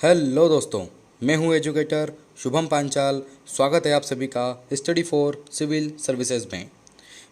Hello दोस्तों, मैं हूं एजुकेटर शुभम पांचाल। स्वागत है आप सभी का स्टडी फॉर सिविल सर्विसेज में।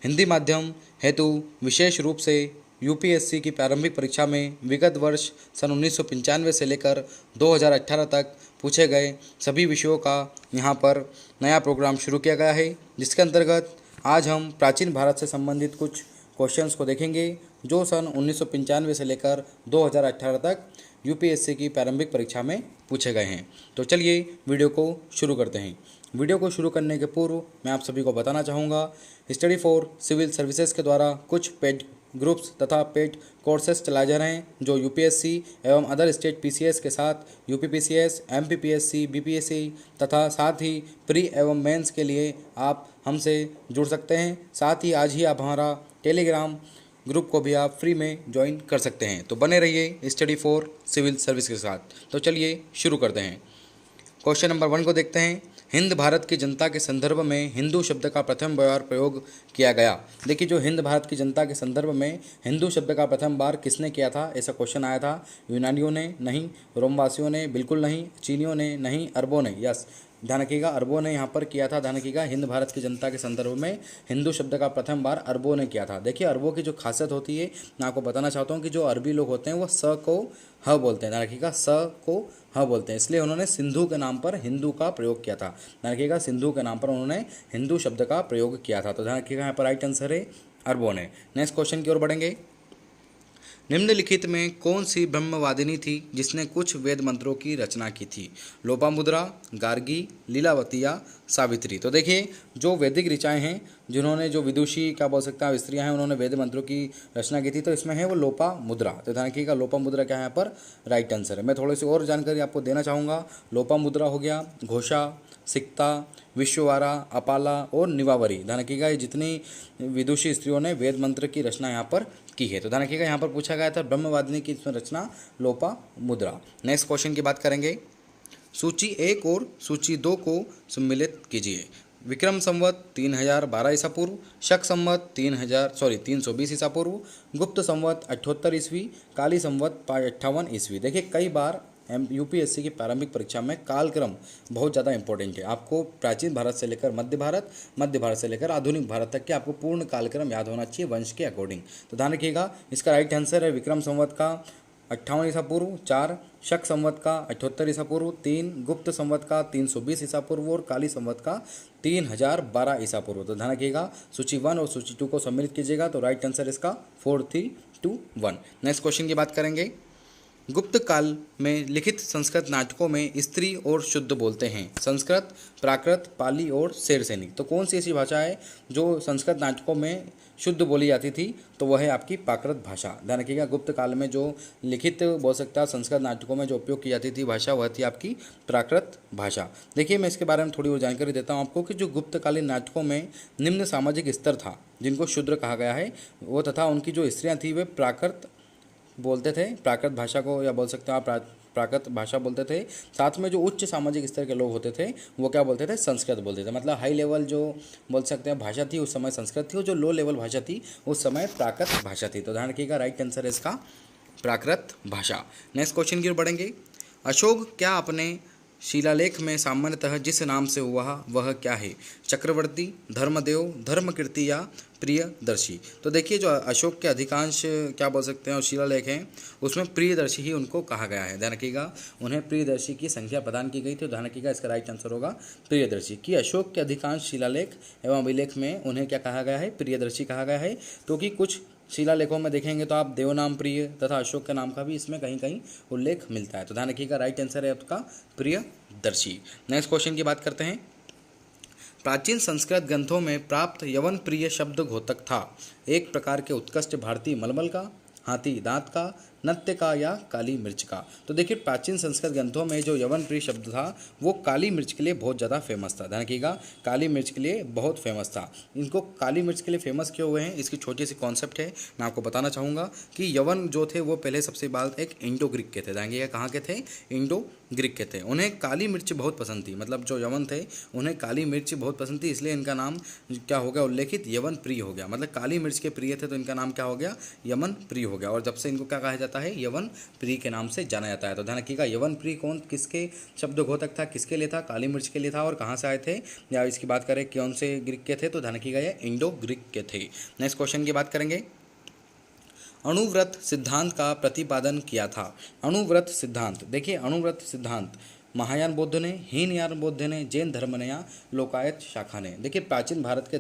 हिंदी माध्यम हेतु विशेष रूप से यूपीएससी की प्रारंभिक परीक्षा में विगत वर्ष सन 1995 से लेकर 2018 तक पूछे गए सभी विषयों का यहां पर नया प्रोग्राम शुरू किया गया है, जिसके अंतर्गत आज हम प्राचीन भारत से संबंधित कुछ क्वेश्चंस को देखेंगे जो सन 1995 से लेकर 2018 तक यूपीएससी की प्रारंभिक परीक्षा में पूछे गए हैं। तो चलिए वीडियो को शुरू करते हैं। वीडियो को शुरू करने के पूर्व मैं आप सभी को बताना चाहूँगा, स्टडी फॉर सिविल सर्विसेज के द्वारा कुछ पेड ग्रुप्स तथा पेड कोर्सेज चलाए जा रहे हैं जो यूपीएससी एवं अदर स्टेट पीसीएस के साथ यूपीपीसीएस, एमपीपीएससी, बीपीएससी तथा साथ ही प्री एवं मेंस के लिए आप हमसे जुड़ सकते हैं। साथ ही आज ही आप हमारा टेलीग्राम ग्रुप को भी आप फ्री में ज्वाइन कर सकते हैं। तो बने रहिए स्टडी फॉर सिविल सर्विस के साथ। तो चलिए शुरू करते हैं। क्वेश्चन नंबर 1 को देखते हैं। हिंद भारत की जनता के संदर्भ में हिंदू शब्द का प्रथम बार प्रयोग किया गया। देखिए, जो हिंद भारत की जनता के संदर्भ में हिंदू शब्द का प्रथम बार किसने किया था, ऐसा क्वेश्चन आया था। यूनानियों ने नहीं, रोमवासियों ने बिल्कुल नहीं, चीनियों ने नहीं, अरबों ने, यस ध्यान रखिएगा अरबों ने यहाँ पर किया था। ध्यान रखिएगा हिंद भारत की जनता के संदर्भ में हिंदू शब्द का प्रथम बार अरबों ने किया था। देखिए, अरबों की जो खासियत होती है मैं आपको बताना चाहता हूँ कि जो अरबी लोग होते हैं वो स को ह बोलते हैं। ध्यान रखिएगा स को ह बोलते हैं, इसलिए उन्होंने सिंधु के नाम पर हिंदू का प्रयोग किया था। ध्यान रखिएगा सिंधु के नाम पर उन्होंने हिंदू शब्द का प्रयोग किया था। तो ध्यान रखिएगा यहाँ पर राइट आंसर है अरबों ने। नेक्स्ट क्वेश्चन की ओर बढ़ेंगे। निम्नलिखित में कौन सी ब्रह्मवादिनी थी जिसने कुछ वेद मंत्रों की रचना की थी? लोपामुद्रा, गार्गी, लीलावती या सावित्री? तो देखिए, जो वैदिक ऋचाएँ हैं, जिन्होंने जो विदुषी क्या बोल सकते हैं स्त्रियाँ हैं, उन्होंने वेद मंत्रों की रचना की थी, तो इसमें है वो लोपामुद्रा। तो ध्यान रखिएगा लोपामुद्रा क्या है यहाँ पर राइट आंसर है। मैं थोड़ी सी और जानकारी आपको देना चाहूँगा। लोपामुद्रा हो गया, घोषा, सिक्ता, विश्ववारा, अपाला और निवावरी। ध्यान रखिएगा ये जितनी विदुषी स्त्रियों ने वेद मंत्र की रचना यहाँ पर की है। तो ध्यान रखिएगा यहाँ पर पूछा गया था ब्रह्मवादिनी की इसमें रचना लोपामुद्रा। नेक्स्ट क्वेश्चन की बात करेंगे। सूची 1 और सूची 2 को सम्मिलित कीजिए। विक्रम संवत 3012 ईसा पूर्व, शक संवत 320 ईसा पूर्व, गुप्त संवत 78 ईस्वी, काली संवत 58 ईस्वी। देखिए, कई बार यूपीएससी की प्रारंभिक परीक्षा में कालक्रम बहुत ज़्यादा इंपॉर्टेंट है। आपको प्राचीन भारत से लेकर मध्य भारत से लेकर आधुनिक भारत तक के आपको पूर्ण कालक्रम याद होना चाहिए वंश के अकॉर्डिंग। तो ध्यान रखिएगा इसका राइट आंसर है विक्रम संवत का 58 ईसा पूर्व, 4 शक संवत का 78 ईसा पूर्व, 3 गुप्त संवत का 320 ईसा पूर्व और काली संवत का 3012 ईसा पूर्व। तो ध्यान रखिएगा सूची 1 और सूची 2 को सम्मिलित कीजिएगा। तो राइट आंसर इसका 4, 3, 2, 1। नेक्स्ट क्वेश्चन की बात करेंगे। गुप्त काल में लिखित संस्कृत नाटकों में स्त्री और शुद्ध बोलते हैं? संस्कृत, प्राकृत, पाली और शेर सैनिक। तो कौन सी ऐसी भाषा है जो संस्कृत नाटकों में शुद्ध बोली जाती थी? तो वह है आपकी प्राकृत भाषा। ध्यान रखिएगा गुप्त काल में जो लिखित बोल सकता है संस्कृत नाटकों में जो उपयोग की जाती थी भाषा, वह थी आपकी प्राकृत भाषा। देखिए, मैं इसके बारे में थोड़ी और जानकारी देता हूँ आपको कि जो गुप्तकालीन नाटकों में निम्न सामाजिक स्तर था जिनको शूद्र कहा गया है वो, तथा उनकी जो स्त्रियाँ थी वे प्राकृत बोलते थे, प्राकृत भाषा को, या बोल सकते हैं आप प्राकृत भाषा बोलते थे। साथ में जो उच्च सामाजिक स्तर के लोग होते थे वो क्या बोलते थे? संस्कृत बोलते थे। मतलब हाई लेवल जो बोल सकते हैं भाषा थी उस समय संस्कृत थी, और जो लो लेवल भाषा थी उस समय प्राकृत भाषा थी। तो ध्यान रखिएगा राइट आंसर है इसका प्राकृत भाषा। नेक्स्ट क्वेश्चन की ओर बढ़ेंगे। अशोक क्या अपने शिलालेख में सामान्यतः जिस नाम से हुआ वह क्या है? चक्रवर्ती, धर्मदेव, धर्मकीर्ति या प्रियदर्शी? तो देखिए, जो अशोक के अधिकांश क्या बोल सकते हैं और शिलालेख हैं उसमें प्रियदर्शी ही उनको कहा गया है। ध्यान रखिएगा उन्हें प्रियदर्शी की संख्या प्रदान की गई थी। ध्यान रखिएगा इसका राइट आंसर होगा प्रियदर्शी। कि अशोक के अधिकांश शिलालेख एवं अभिलेख में उन्हें क्या कहा गया है? प्रियदर्शी कहा गया है। क्योंकि कुछ शिलालेखों में देखेंगे तो आप देवनाम प्रिय तथा अशोक के नाम का भी इसमें कहीं कहीं उल्लेख मिलता है। तो ध्यान रखिएगा राइट आंसर है आपका प्रियदर्शी। नेक्स्ट क्वेश्चन की बात करते हैं। प्राचीन संस्कृत ग्रंथों में प्राप्त यवन प्रिय शब्द घोतक था? एक प्रकार के उत्कृष्ट भारतीय मलमल का, हाथी दांत का, नत्य का या काली मिर्च का? तो देखिए, प्राचीन संस्कृत ग्रंथों में जो यवन प्रिय शब्द था वो काली मिर्च के लिए बहुत ज़्यादा फेमस था। ध्यान रखिएगा काली मिर्च के लिए बहुत फेमस था। इनको काली मिर्च के लिए फेमस क्यों हुए हैं, इसकी छोटी सी कॉन्सेप्ट है, मैं आपको बताना चाहूँगा कि यवन जो थे वो पहले सबसे बात एक इंडो ग्रीक के थे। ध्यान रखिएगा कहाँ के थे? इंडो ग्रीक के थे। उन्हें काली मिर्च बहुत पसंद थी, मतलब जो यवन थे उन्हें काली मिर्च बहुत पसंद थी, इसलिए इनका नाम क्या हो गया उल्लेखित? यवन प्रिय हो गया। मतलब काली मिर्च के प्रिय थे तो इनका नाम क्या हो गया? यमन प्रिय हो गया। और जब से इनको क्या कहा जाता जाता है, यवन प्रिय के नाम से जाना जाता है। तो ध्यान रखिएगा, यवन प्रिय कौन किसके शब्दघोतक था, किसके लिए था, काली मिर्च के लिए था, और कहाँ से आए थे, या इसकी बात करें कौन से ग्रीक के थे, तो ध्यान रखिएगा ये इंडो ग्रीक के थे। नेक्स्ट क्वेश्चन की बात करेंगे, अणुव्रत सिद्धांत का प्रतिपादन किया था। अणुव्रत सिद्धांत, देखिए अणुव्रत सिद्धांत महायान बौद्ध ने, हीनयान बौद्ध ने, जैन धर्म ने, या लोकायत शाखा ने। देखिए प्राचीन भारत के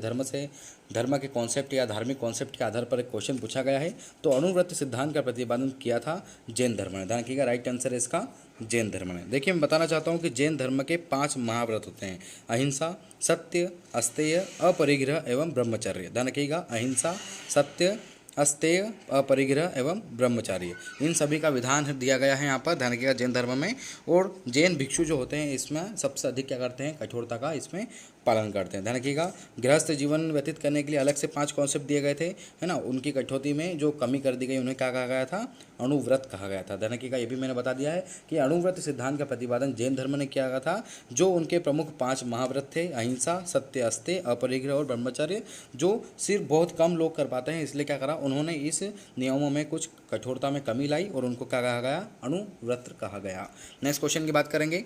धर्म के कॉन्सेप्ट या धार्मिक कॉन्सेप्ट के आधार पर एक क्वेश्चन पूछा गया है। तो अणुव्रत सिद्धांत का प्रतिपादन किया था जैन धर्म ने। ध्यान रखिएगा, राइट आंसर है इसका जैन धर्म ने। देखिए मैं बताना चाहता हूँ कि जैन धर्म के 5 महाव्रत होते हैं, अहिंसा, सत्य, अस्तेय, अपरिग्रह एवं ब्रह्मचर्य। ध्यान रखिएगा, अहिंसा, सत्य, अस्तेय, अपरिग्रह एवं ब्रह्मचार्य, इन सभी का विधान दिया गया है यहाँ पर, ध्यान रखिएगा जैन धर्म में। और जैन भिक्षु जो होते हैं इसमें सबसे अधिक क्या करते हैं, कठोरता का इसमें पालन करते हैं। ध्यान रखिएगा, गृहस्थ जीवन व्यतीत करने के लिए अलग से 5 कॉन्सेप्ट दिए गए थे, है ना, उनकी कठौती में जो कमी कर दी गई उन्हें क्या कहा गया था, अणुव्रत कहा गया था। ध्यान रखिएगा, ये भी मैंने बता दिया है कि अणुव्रत सिद्धांत का प्रतिपादन जैन धर्म ने किया गया था। जो उनके प्रमुख 5 महाव्रत थे, अहिंसा, सत्य, अस्तेय, अपरिग्रह और ब्रह्मचर्य, जो सिर्फ बहुत कम लोग कर पाते हैं, इसलिए क्या करा उन्होंने इस नियमों में कुछ कठोरता में कमी लाई और उनको क्या कहा गया, अणुव्रत कहा गया। नेक्स्ट क्वेश्चन की बात करेंगे,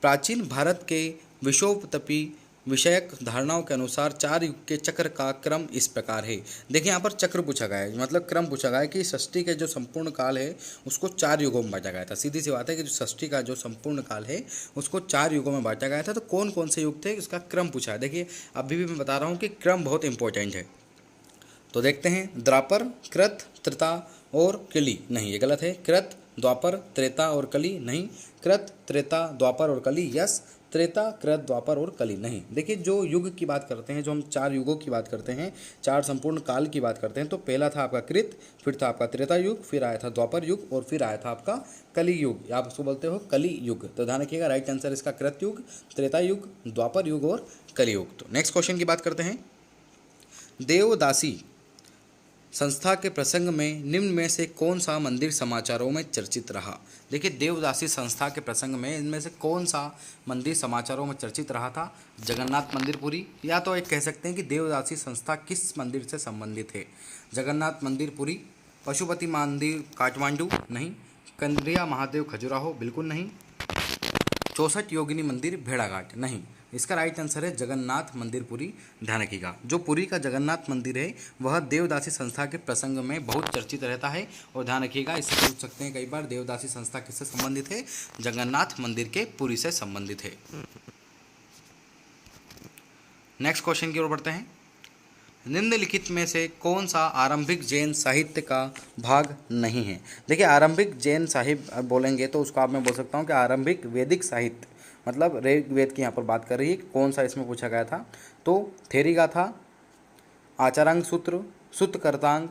प्राचीन भारत के विश्वोत्पत्ति विषयक धारणाओं के अनुसार 4 युग के चक्र का क्रम इस प्रकार है। देखिए यहाँ पर चक्र पूछा गया है, मतलब क्रम पूछा गया है कि सृष्टि के जो संपूर्ण काल है उसको 4 युगों में बांटा गया था। सीधी सी बात है कि जो सृष्टि का जो संपूर्ण काल है उसको 4 युगों में बांटा गया था। तो कौन कौन से युग थे उसका क्रम पूछा है। देखिए अभी भी मैं बता रहा हूँ कि क्रम बहुत इंपॉर्टेंट है। तो देखते हैं, द्वापर, कृत, त्रेता और कली, नहीं ये गलत है, कृत, द्वापर, त्रेता और कली, नहीं, कृत, त्रेता, द्वापर और कली, यस, त्रेता, कृत, द्वापर और कली, नहीं। देखिए जो युग की बात करते हैं, जो हम 4 युगों की बात करते हैं, 4 संपूर्ण काल की बात करते हैं, तो पहला था आपका कृत, फिर था आपका त्रेता युग, फिर आया था द्वापर युग और फिर आया था आपका कली युग, आप उसको बोलते हो कली युग। तो ध्यान रखिएगा, राइट आंसर इसका कृत युग, त्रेता युग, द्वापर युग और कली युग। तो नेक्स्ट क्वेश्चन की बात करते हैं, देवदासी संस्था के प्रसंग में निम्न में से कौन सा मंदिर समाचारों में चर्चित रहा। देखिए देवदासी संस्था के प्रसंग में इनमें से कौन सा मंदिर समाचारों में चर्चित रहा था, जगन्नाथ मंदिर पुरी, या तो एक कह सकते हैं कि देवदासी संस्था किस मंदिर से संबंधित है, जगन्नाथ मंदिर पुरी, पशुपति मंदिर काठमांडू, नहीं, कंद्रिया महादेव खजुराहो, बिल्कुल नहीं, 64 योगिनी मंदिर भेड़ाघाट, नहीं। इसका राइट आंसर है जगन्नाथ मंदिर पुरी। ध्यान रखिएगा, जो पुरी का जगन्नाथ मंदिर है वह देवदासी संस्था के प्रसंग में बहुत चर्चित रहता है। और ध्यान रखिएगा, इससे पूछ सकते हैं कई बार, देवदासी संस्था किससे संबंधित है, जगन्नाथ मंदिर के पुरी से संबंधित है। नेक्स्ट क्वेश्चन की ओर बढ़ते हैं, निम्नलिखित में से कौन सा आरंभिक जैन साहित्य का भाग नहीं है। देखिए आरंभिक जैन साहित्य बोलेंगे तो उसको आप मैं बोल सकता हूँ कि आरंभिक वैदिक साहित्य, मतलब ऋग्वेद की यहाँ पर बात कर रही है, कौन सा इसमें पूछा गया था, तो थेरी गाथा, आचारांग सूत्र, सुत्त कर्तांग,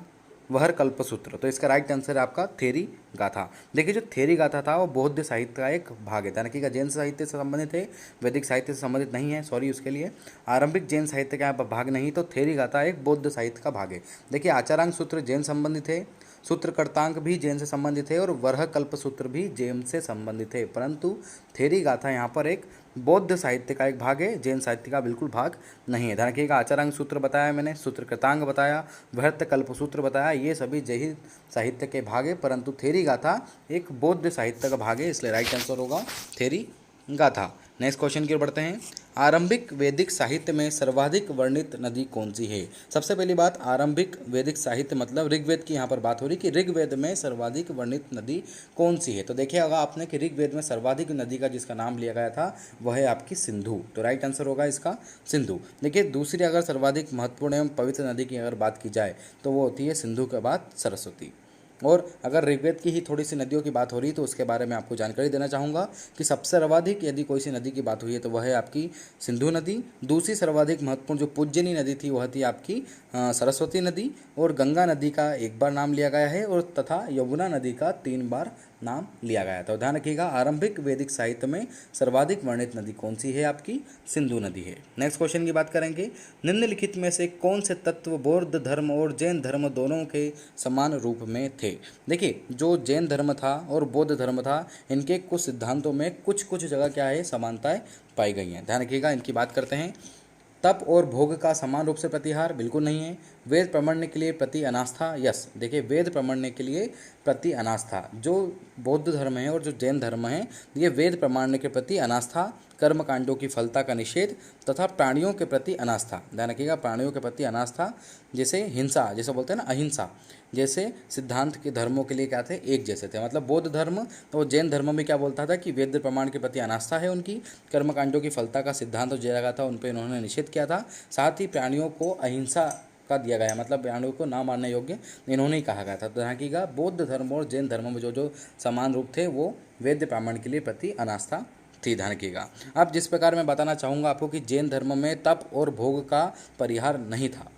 वहर कल्पसूत्र। तो इसका राइट आंसर है आपका थेरी गाथा। देखिए जो थेरी गाथा था वो बौद्ध साहित्य का एक भाग है, यानी कि जैन साहित्य से संबंधित है, वैदिक साहित्य से संबंधित नहीं है, सॉरी उसके लिए। आरंभिक जैन साहित्य का यहाँ पर भाग नहीं, तो थेरी गाथा एक बौद्ध साहित्य का भाग है। देखिए आचारांग सूत्र जैन संबंधित है, सूत्रकर्तांक भी जैन से संबंधित है और वरह कल्पसूत्र भी जैन से संबंधित है, परंतु थेरी गाथा यहाँ पर एक बौद्ध साहित्य का एक भाग है, जैन साहित्य का बिल्कुल भाग नहीं है। ध्यान रखिएगा, आचारांग सूत्र बताया मैंने, सूत्रकृतांग बताया, वृहत कल्पसूत्र बताया, ये सभी जैन साहित्य के भाग है, परंतु थेरी गाथा एक बौद्ध साहित्य का भाग है, इसलिए राइट आंसर होगा थेरी गाथा। नेक्स्ट क्वेश्चन की ओर बढ़ते हैं, आरंभिक वैदिक साहित्य में सर्वाधिक वर्णित नदी कौन सी है। सबसे पहली बात, आरंभिक वैदिक साहित्य मतलब ऋग्वेद की यहाँ पर बात हो रही कि ऋग्वेद में सर्वाधिक वर्णित नदी कौन सी है। तो देखिए होगा आपने कि ऋग्वेद में सर्वाधिक नदी का जिसका नाम लिया गया था वह है आपकी सिंधु, तो राइट आंसर होगा इसका सिंधु। देखिए दूसरी अगर सर्वाधिक महत्वपूर्ण एवं पवित्र नदी की अगर बात की जाए तो वो होती है सिंधु के बाद सरस्वती। और अगर ऋग्वेद की ही थोड़ी सी नदियों की बात हो रही है तो उसके बारे में आपको जानकारी देना चाहूँगा कि सबसे सर्वाधिक यदि कोई सी नदी की बात हुई है तो वह है आपकी सिंधु नदी। दूसरी सर्वाधिक महत्वपूर्ण जो पूज्यनी नदी थी वह थी आपकी सरस्वती नदी, और गंगा नदी का एक बार नाम लिया गया है और तथा यमुना नदी का 3 बार नाम लिया गया था। तो ध्यान रखिएगा, आरंभिक वैदिक साहित्य में सर्वाधिक वर्णित नदी कौन सी है, आपकी सिंधु नदी है। नेक्स्ट क्वेश्चन की बात करेंगे, निम्नलिखित में से कौन से तत्व बौद्ध धर्म और जैन धर्म दोनों के समान रूप में थे। देखिए जो जैन धर्म था और बौद्ध धर्म था, इनके कुछ सिद्धांतों में कुछ कुछ जगह क्या है, समानताएं पाई गई हैं। ध्यान रखिएगा, इनकी बात करते हैं। तप और भोग का समान रूप से प्रतिहार बिल्कुल नहीं है, वेद प्रमाणने के लिए प्रति अनास्था, यस। देखिए वेद प्रमाणने के लिए प्रति अनास्था, जो बौद्ध धर्म है और जो जैन धर्म है, ये वेद प्रमाणने के प्रति अनास्था, कर्मकांडों की फलता का निषेध तथा प्राणियों के प्रति अनास्था, ध्यान रखिएगा, प्राणियों के प्रति अनास्था, जैसे हिंसा, जैसे बोलते हैं ना अहिंसा, जैसे सिद्धांत के धर्मों के लिए क्या थे, एक जैसे थे। मतलब बौद्ध धर्म तो जैन धर्म में क्या बोलता था कि वेद प्रमाण के प्रति अनास्था है उनकी, कर्मकांडों की फलता का सिद्धांत जो लगा था उन पर इन्होंने निषेध किया था, साथ ही प्राणियों को अहिंसा का दिया गया, मतलब प्राणियों को ना मारने योग्य इन्होंने ही कहा गया था। तो यहाँ की बौद्ध धर्म और जैन धर्म में जो जो समान रूप थे वो वेद प्रमाण के लिए प्रति अनास्था थी, ध्यान रखिएगा। अब जिस प्रकार मैं बताना चाहूँगा आपको कि जैन धर्म में तप और भोग का परिहार नहीं था,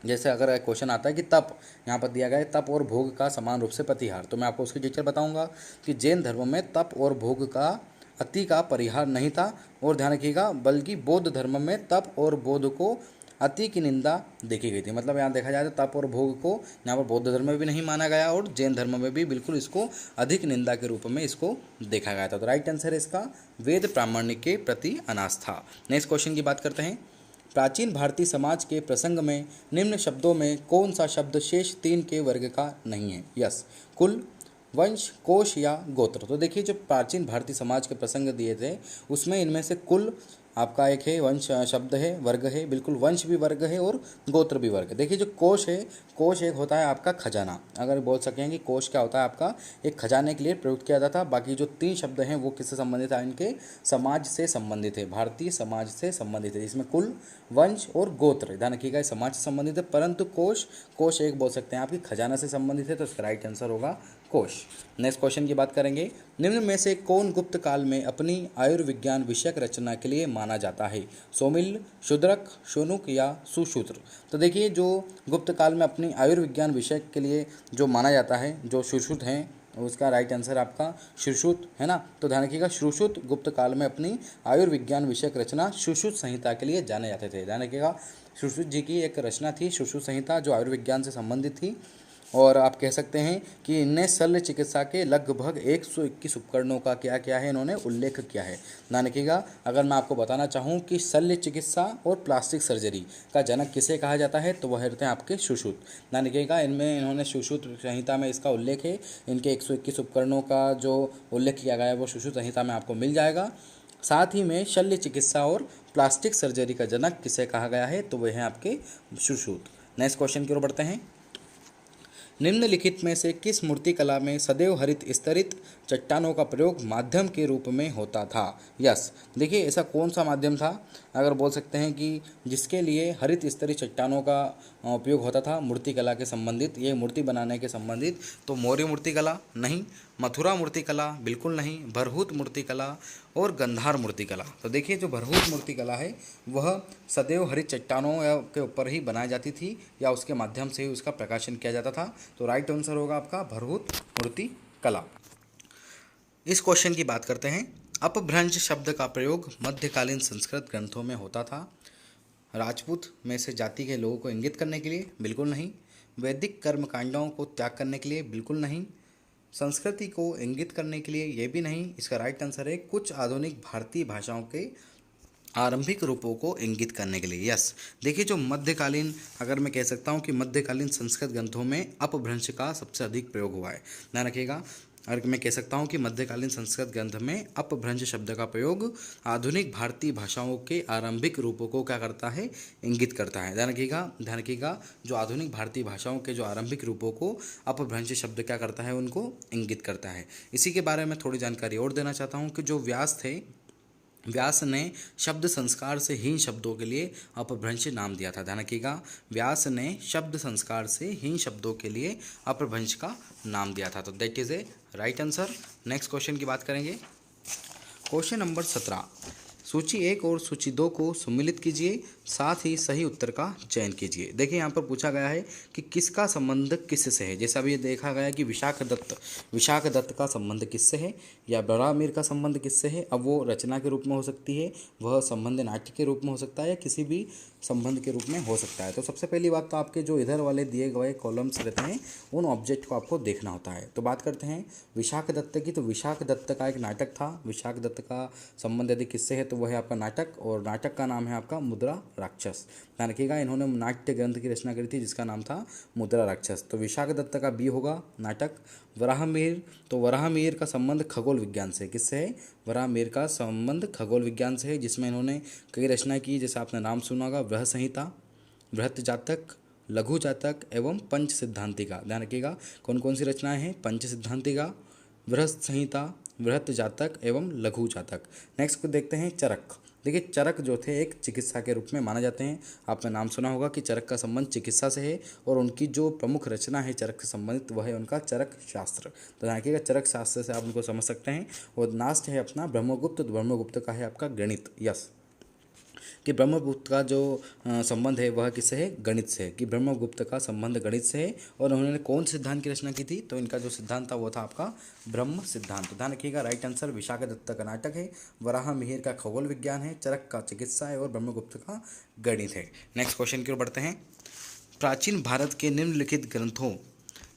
जैसे अगर क्वेश्चन आता है कि तप, यहाँ पर दिया गया है तप और भोग का समान रूप से प्रतिहार, तो मैं आपको उसकी डिटेल बताऊंगा कि जैन धर्म में तप और भोग का अति का परिहार नहीं था, और ध्यान रखिएगा बल्कि बौद्ध धर्म में तप और बोध को अति की निंदा देखी गई थी। मतलब यहाँ देखा जाए तो तप और भोग को यहाँ पर बौद्ध धर्म में भी नहीं माना गया और जैन धर्म में भी बिल्कुल इसको अधिक निंदा के रूप में इसको देखा गया था। तो राइट आंसर है इसका वेद प्रामाण्य के प्रति अनास्था। नेक्स्ट क्वेश्चन की बात करते हैं। प्राचीन भारतीय समाज के प्रसंग में निम्न शब्दों में कौन सा शब्द शेष 3 के वर्ग का नहीं है? यस, कुल, वंश, कोश या गोत्र। तो देखिए जो प्राचीन भारतीय समाज के प्रसंग दिए थे उसमें इनमें से कुल आपका एक है, वंश शब्द है, वर्ग है, बिल्कुल वंश भी वर्ग है और गोत्र भी वर्ग है। देखिए जो कोश है, कोश एक होता है आपका खजाना, अगर बोल सकें कि कोश क्या होता है आपका एक खजाने के लिए प्रयुक्त किया जाता था। बाकी जो 3 शब्द हैं वो किससे संबंधित है? इनके समाज से संबंधित है, भारतीय समाज से संबंधित है, इसमें कुल, वंश और गोत्र, ध्यान रखिएगा समाज से संबंधित है। परंतु कोश, कोश एक बोल सकते हैं आपकी खजाना से संबंधित है, तो इसका राइट आंसर होगा कोश। नेक्स्ट क्वेश्चन की बात करेंगे। निम्न में से कौन गुप्त काल में अपनी आयुर्विज्ञान विषयक रचना के लिए माना जाता है? सोमिल, शूद्रक, शोनुक या सुश्रुत। तो देखिए जो गुप्त काल में अपनी आयुर्विज्ञान विषय के लिए जो माना जाता है, जो सुश्रुत हैं, उसका राइट आंसर आपका सुश्रुत है ना। तो ध्यान रखिएगा सुश्रुत गुप्त काल में अपनी आयुर्विज्ञान विषयक रचना सुश्रुत संहिता के लिए जाने जाते थे। ध्यान रखिएगा सुश्रुत जी की एक रचना थी सुश्रुत संहिता जो आयुर्विज्ञान से संबंधित थी, और आप कह सकते हैं कि इनने शल्य चिकित्सा के लगभग 121 उपकरणों का क्या किया है, इन्होंने उल्लेख किया है। ध्यान रखिएगा अगर मैं आपको बताना चाहूँ कि शल्य चिकित्सा और प्लास्टिक सर्जरी का जनक किसे कहा जाता है, तो वह रहते हैं आपके सुश्रुत। ध्यान रखिएगा इनमें इन्होंने सुश्रुत संहिता में इसका उल्लेख है, इनके 121 उपकरणों का जो उल्लेख किया गया है वो सुश्रुत संहिता में आपको मिल जाएगा। साथ ही में शल्य चिकित्सा और प्लास्टिक सर्जरी का जनक किसे कहा गया है, तो वह है आपके सुश्रुत। नेक्स्ट क्वेश्चन की ओर बढ़ते हैं। निम्नलिखित में से किस मूर्ति कला में सदैव हरित स्तरित चट्टानों का प्रयोग माध्यम के रूप में होता था? यस, देखिए ऐसा कौन सा माध्यम था, अगर बोल सकते हैं कि जिसके लिए हरित स्तरित चट्टानों का उपयोग होता था मूर्ति कला के संबंधित, ये मूर्ति बनाने के संबंधित, तो मौर्य मूर्ति कला नहीं, मथुरा मूर्ति कला बिल्कुल नहीं, भरहूत मूर्ति कला और गंधार मूर्ति कला। तो देखिए जो भरहूत मूर्ति कला है वह सदैव हरित चट्टानों के ऊपर ही बनाई जाती थी या उसके माध्यम से ही उसका प्रकाशन किया जाता था। तो राइट आंसर होगा आपका भरहूत मूर्ति कला। इस क्वेश्चन की बात करते हैं। अपभ्रंश शब्द का प्रयोग मध्यकालीन संस्कृत ग्रंथों में होता था। राजपूत में से जाति के लोगों को इंगित करने के लिए? बिल्कुल नहीं। वैदिक कर्मकांडों को त्याग करने के लिए? बिल्कुल नहीं। संस्कृति को इंगित करने के लिए? ये भी नहीं। इसका राइट आंसर है कुछ आधुनिक भारतीय भाषाओं के आरंभिक रूपों को इंगित करने के लिए। यस, देखिए जो मध्यकालीन, अगर मैं कह सकता हूँ कि मध्यकालीन संस्कृत ग्रंथों में अपभ्रंश का सबसे अधिक प्रयोग हुआ है। ध्यान रखिएगा अगर मैं कह सकता हूँ कि मध्यकालीन संस्कृत ग्रंथ में अपभ्रंश शब्द का प्रयोग आधुनिक भारतीय भाषाओं के आरंभिक रूपों को क्या करता है, इंगित करता है। ध्यान रखिएगा जो आधुनिक भारतीय भाषाओं के जो आरंभिक रूपों को अपभ्रंश शब्द क्या करता है, उनको इंगित करता है। इसी के बारे में थोड़ी जानकारी और देना चाहता हूँ कि जो व्यास थे, व्यास ने शब्द संस्कार से हीन शब्दों के लिए अपभ्रंश नाम दिया था। ध्यान रखिएगा व्यास ने शब्द संस्कार से हीन शब्दों के लिए अपभ्रंश का नाम दिया था। तो that is a right answer. Next question की बात करेंगे। क्वेश्चन नंबर 17, सूची 1 और सूची 2 को सम्मिलित कीजिए, साथ ही सही उत्तर का चयन कीजिए। देखिए यहाँ पर पूछा गया है कि किसका संबंध किससे है। जैसा अभी देखा गया कि विशाख दत्त का संबंध किससे है, या बड़ामीर का संबंध किससे है। अब वो रचना के रूप में हो सकती है, वह संबंध नाट्य के रूप में हो सकता है, या किसी भी संबंध के रूप में हो सकता है। तो सबसे पहली बात तो आपके जो इधर वाले दिए गए कॉलम्स रहते हैं उन ऑब्जेक्ट को आपको देखना होता है। तो बात करते हैं विशाख दत्त की। तो विशाख दत्त का एक नाटक था। विशाख दत्त का संबंध यदि किससे है तो वह है आपका नाटक, और नाटक का नाम है आपका मुद्रा राक्षस। ध्यान रखिएगा, इन्होंने नाट्य ग्रंथ की रचना करी थी जिसका नाम था मुद्रा राक्षस। तो विशाख दत्त का बी होगा नाटक। वराहमिहिर, तो वराहमिहिर का संबंध खगोल विज्ञान से, किससे है? वराहमिहिर का संबंध खगोल विज्ञान से है, जिसमें इन्होंने कई रचना की, जैसे आपने नाम सुना होगा बृहत संहिता, बृहत जातक, लघु जातक एवं पंच सिद्धांतिका। ध्यान रखिएगा कौन कौन सी रचनाएं हैं? पंच सिद्धांतिका, बृहत संहिता, बृहत जातक एवं लघु जातक। नेक्स्ट को देखते हैं चरक। देखिए चरक जो थे एक चिकित्सा के रूप में माना जाते हैं। आपने नाम सुना होगा कि चरक का संबंध चिकित्सा से है, और उनकी जो प्रमुख रचना है चरक से संबंधित वह है उनका चरक शास्त्र। तो ध्यान रखिएगा चरक शास्त्र से आप उनको समझ सकते हैं। और लास्ट है अपना ब्रह्मगुप्त। तो ब्रह्मगुप्त का है आपका गणित। यस, कि ब्रह्मगुप्त का जो संबंध है वह किससे है? गणित से है। कि ब्रह्मगुप्त का संबंध गणित से है। और उन्होंने कौन सिद्धांत की रचना की थी? तो इनका जो सिद्धांत था वो था आपका ब्रह्म सिद्धांत। तो ध्यान रखिएगा राइट आंसर विशाख दत्त का नाटक है, वराह मिहिर का खगोल विज्ञान है, चरक का चिकित्सा है और ब्रह्मगुप्त का गणित है। नेक्स्ट क्वेश्चन की ओर बढ़ते हैं। प्राचीन भारत के निम्नलिखित ग्रंथों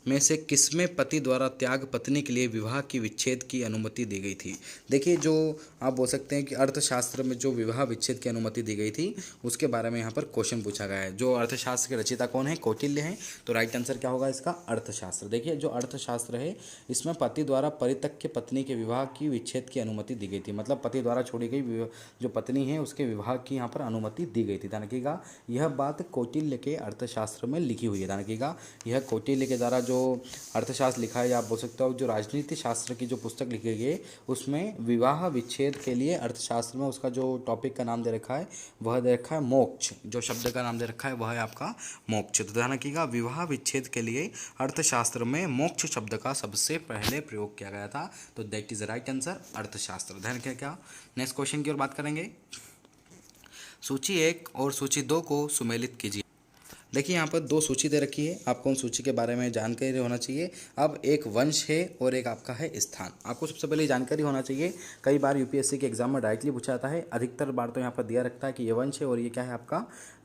में से किसमें पति द्वारा त्याग पत्नी के लिए विवाह की विच्छेद की अनुमति दी गई थी? देखिए जो आप बोल सकते हैं कि अर्थशास्त्र में जो विवाह विच्छेद की अनुमति दी गई थी उसके बारे में यहाँ पर क्वेश्चन पूछा गया है। जो अर्थशास्त्र के रचयिता कौन है? कौटिल्य हैं। तो राइट आंसर क्या होगा इसका? अर्थशास्त्र। देखिए जो अर्थशास्त्र है इसमें पति द्वारा परित्यक्य पत्नी के विवाह की विच्छेद की अनुमति दी गई थी। मतलब पति द्वारा छोड़ी गई जो पत्नी है उसके विवाह की यहाँ पर अनुमति दी गई थी। ध्यान रखिएगा यह बात कौटिल्य के अर्थशास्त्र में लिखी हुई है। ध्यान रखिएगा यह कौटिल्य के द्वारा जो अर्थशास्त्र लिखा है, या आप बोल सकते हो जो राजनीति शास्त्र की जो पुस्तक लिखी गई है उसमें विवाह विच्छेद के लिए अर्थशास्त्र में उसका जो टॉपिक का नाम दे रखा है वह दे रखा है मोक्ष। जो शब्द का नाम दे रखा है वह है आपका मोक्ष। तो ध्यान रखिएगा विवाह विच्छेद के लिए अर्थशास्त्र में मोक्ष शब्द का सबसे पहले प्रयोग किया गया था। तो दैट इज राइट आंसर अर्थशास्त्र। ध्यान रखिएगा। क्या नेक्स्ट क्वेश्चन की ओर बात करेंगे। सूची 1 और सूची 2 को सुमेलित कीजिए। देखिए यहाँ पर दो सूची दे रखी है, आपको उन सूची के बारे में जानकारी होना चाहिए। अब एक वंश है और एक आपका है स्थान। आपको सबसे पहले जानकारी होना चाहिए। कई बार यूपीएससी के एग्जाम में डायरेक्टली पूछा जाता है, अधिकतर बार तो यहाँ पर दिया रखता है कि ये वंश है और ये क्या है आपका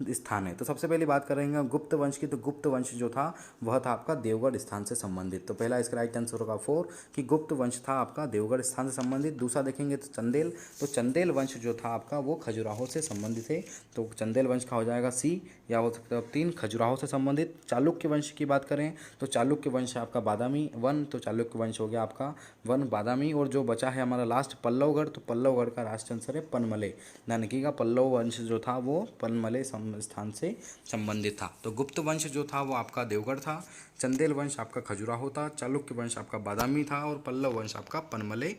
स्थान है। तो सबसे पहले बात करेंगे गुप्त वंश की। तो गुप्त वंश जो था वह था आपका देवगढ़ स्थान से संबंधित। तो पहला इसका राइट आंसर होगा 4 कि गुप्त वंश था आपका देवगढ़ स्थान से संबंधित। दूसरा देखेंगे तो चंदेल। तो चंदेल वंश जो था आपका वो खजुराहो से संबंधित है। तो चंदेल वंश का हो जाएगा सी, या हो सकता है 3 खजुराहो से संबंधित। चालुक्य वंश की बात करें तो चालुक्य वंश है आपका बादामी वन। तो चालुक्य वंश हो गया आपका वन बादामी। और जो बचा है हमारा लास्ट पल्लवगढ़। तो पल्लवगढ़ का राष्ट्र आंसर है पनमले। ध्यान रखिएगा पल्लव वंश जो था वो पनमले स्थान से संबंधित था। तो गुप्त वंश जो था वो आपका देवगढ़ था, चंदेल वंश आपका खजुराहो था, चालुक्य वंश आपका बादामी था और पल्लव वंश आपका पनमले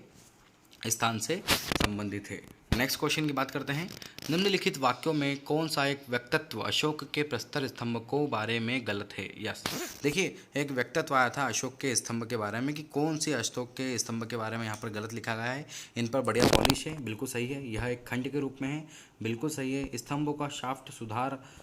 स्थान से संबंधित है। नेक्स्ट क्वेश्चन की बात करते हैं। निम्नलिखित वाक्यों में कौन सा एक व्यक्तित्व अशोक के प्रस्तर स्तंभ को बारे में गलत है? यस, देखिए एक व्यक्तित्व आया था अशोक के स्तंभ के बारे में कि कौन सी अशोक के स्तंभ के बारे में यहाँ पर गलत लिखा गया है। इन पर बढ़िया पॉलिश है, बिल्कुल सही है। यह एक खंड के रूप में है, बिल्कुल सही है। स्तंभों का शाफ्ट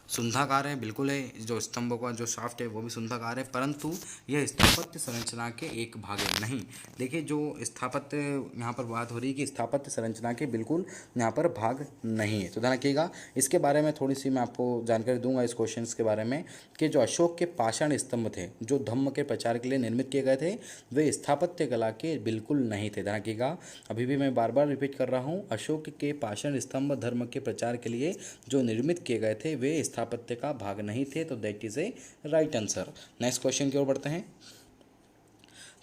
सुंधाकार है, बिल्कुल है। जो स्तंभों का जो शाफ्ट है वो भी सुंधाकार है, परंतु यह स्थापत्य संरचना के एक भाग है नहीं। देखिए जो स्थापत्य यहाँ पर बात हो रही है कि स्थापत्य संरचना के बिल्कुल यहाँ पर भाग नहीं है। तो ध्यान रखिएगा इसके बारे में थोड़ी सी मैं आपको जानकारी दूंगा इस क्वेश्चन के बारे में कि जो अशोक के पाषाण स्तंभ थे जो धम्म के प्रचार के लिए निर्मित किए गए थे वे स्थापत्य कला के बिल्कुल नहीं थे। ध्यान रखिएगा अभी भी मैं बार बार रिपीट कर रहा हूँ, अशोक के पाषाण स्तंभ धर्म के प्रचार के लिए जो निर्मित किए गए थे वे स्थापत्य का भाग नहीं थे। तो that is a right answer. Next question की ओर बढ़ते हैं।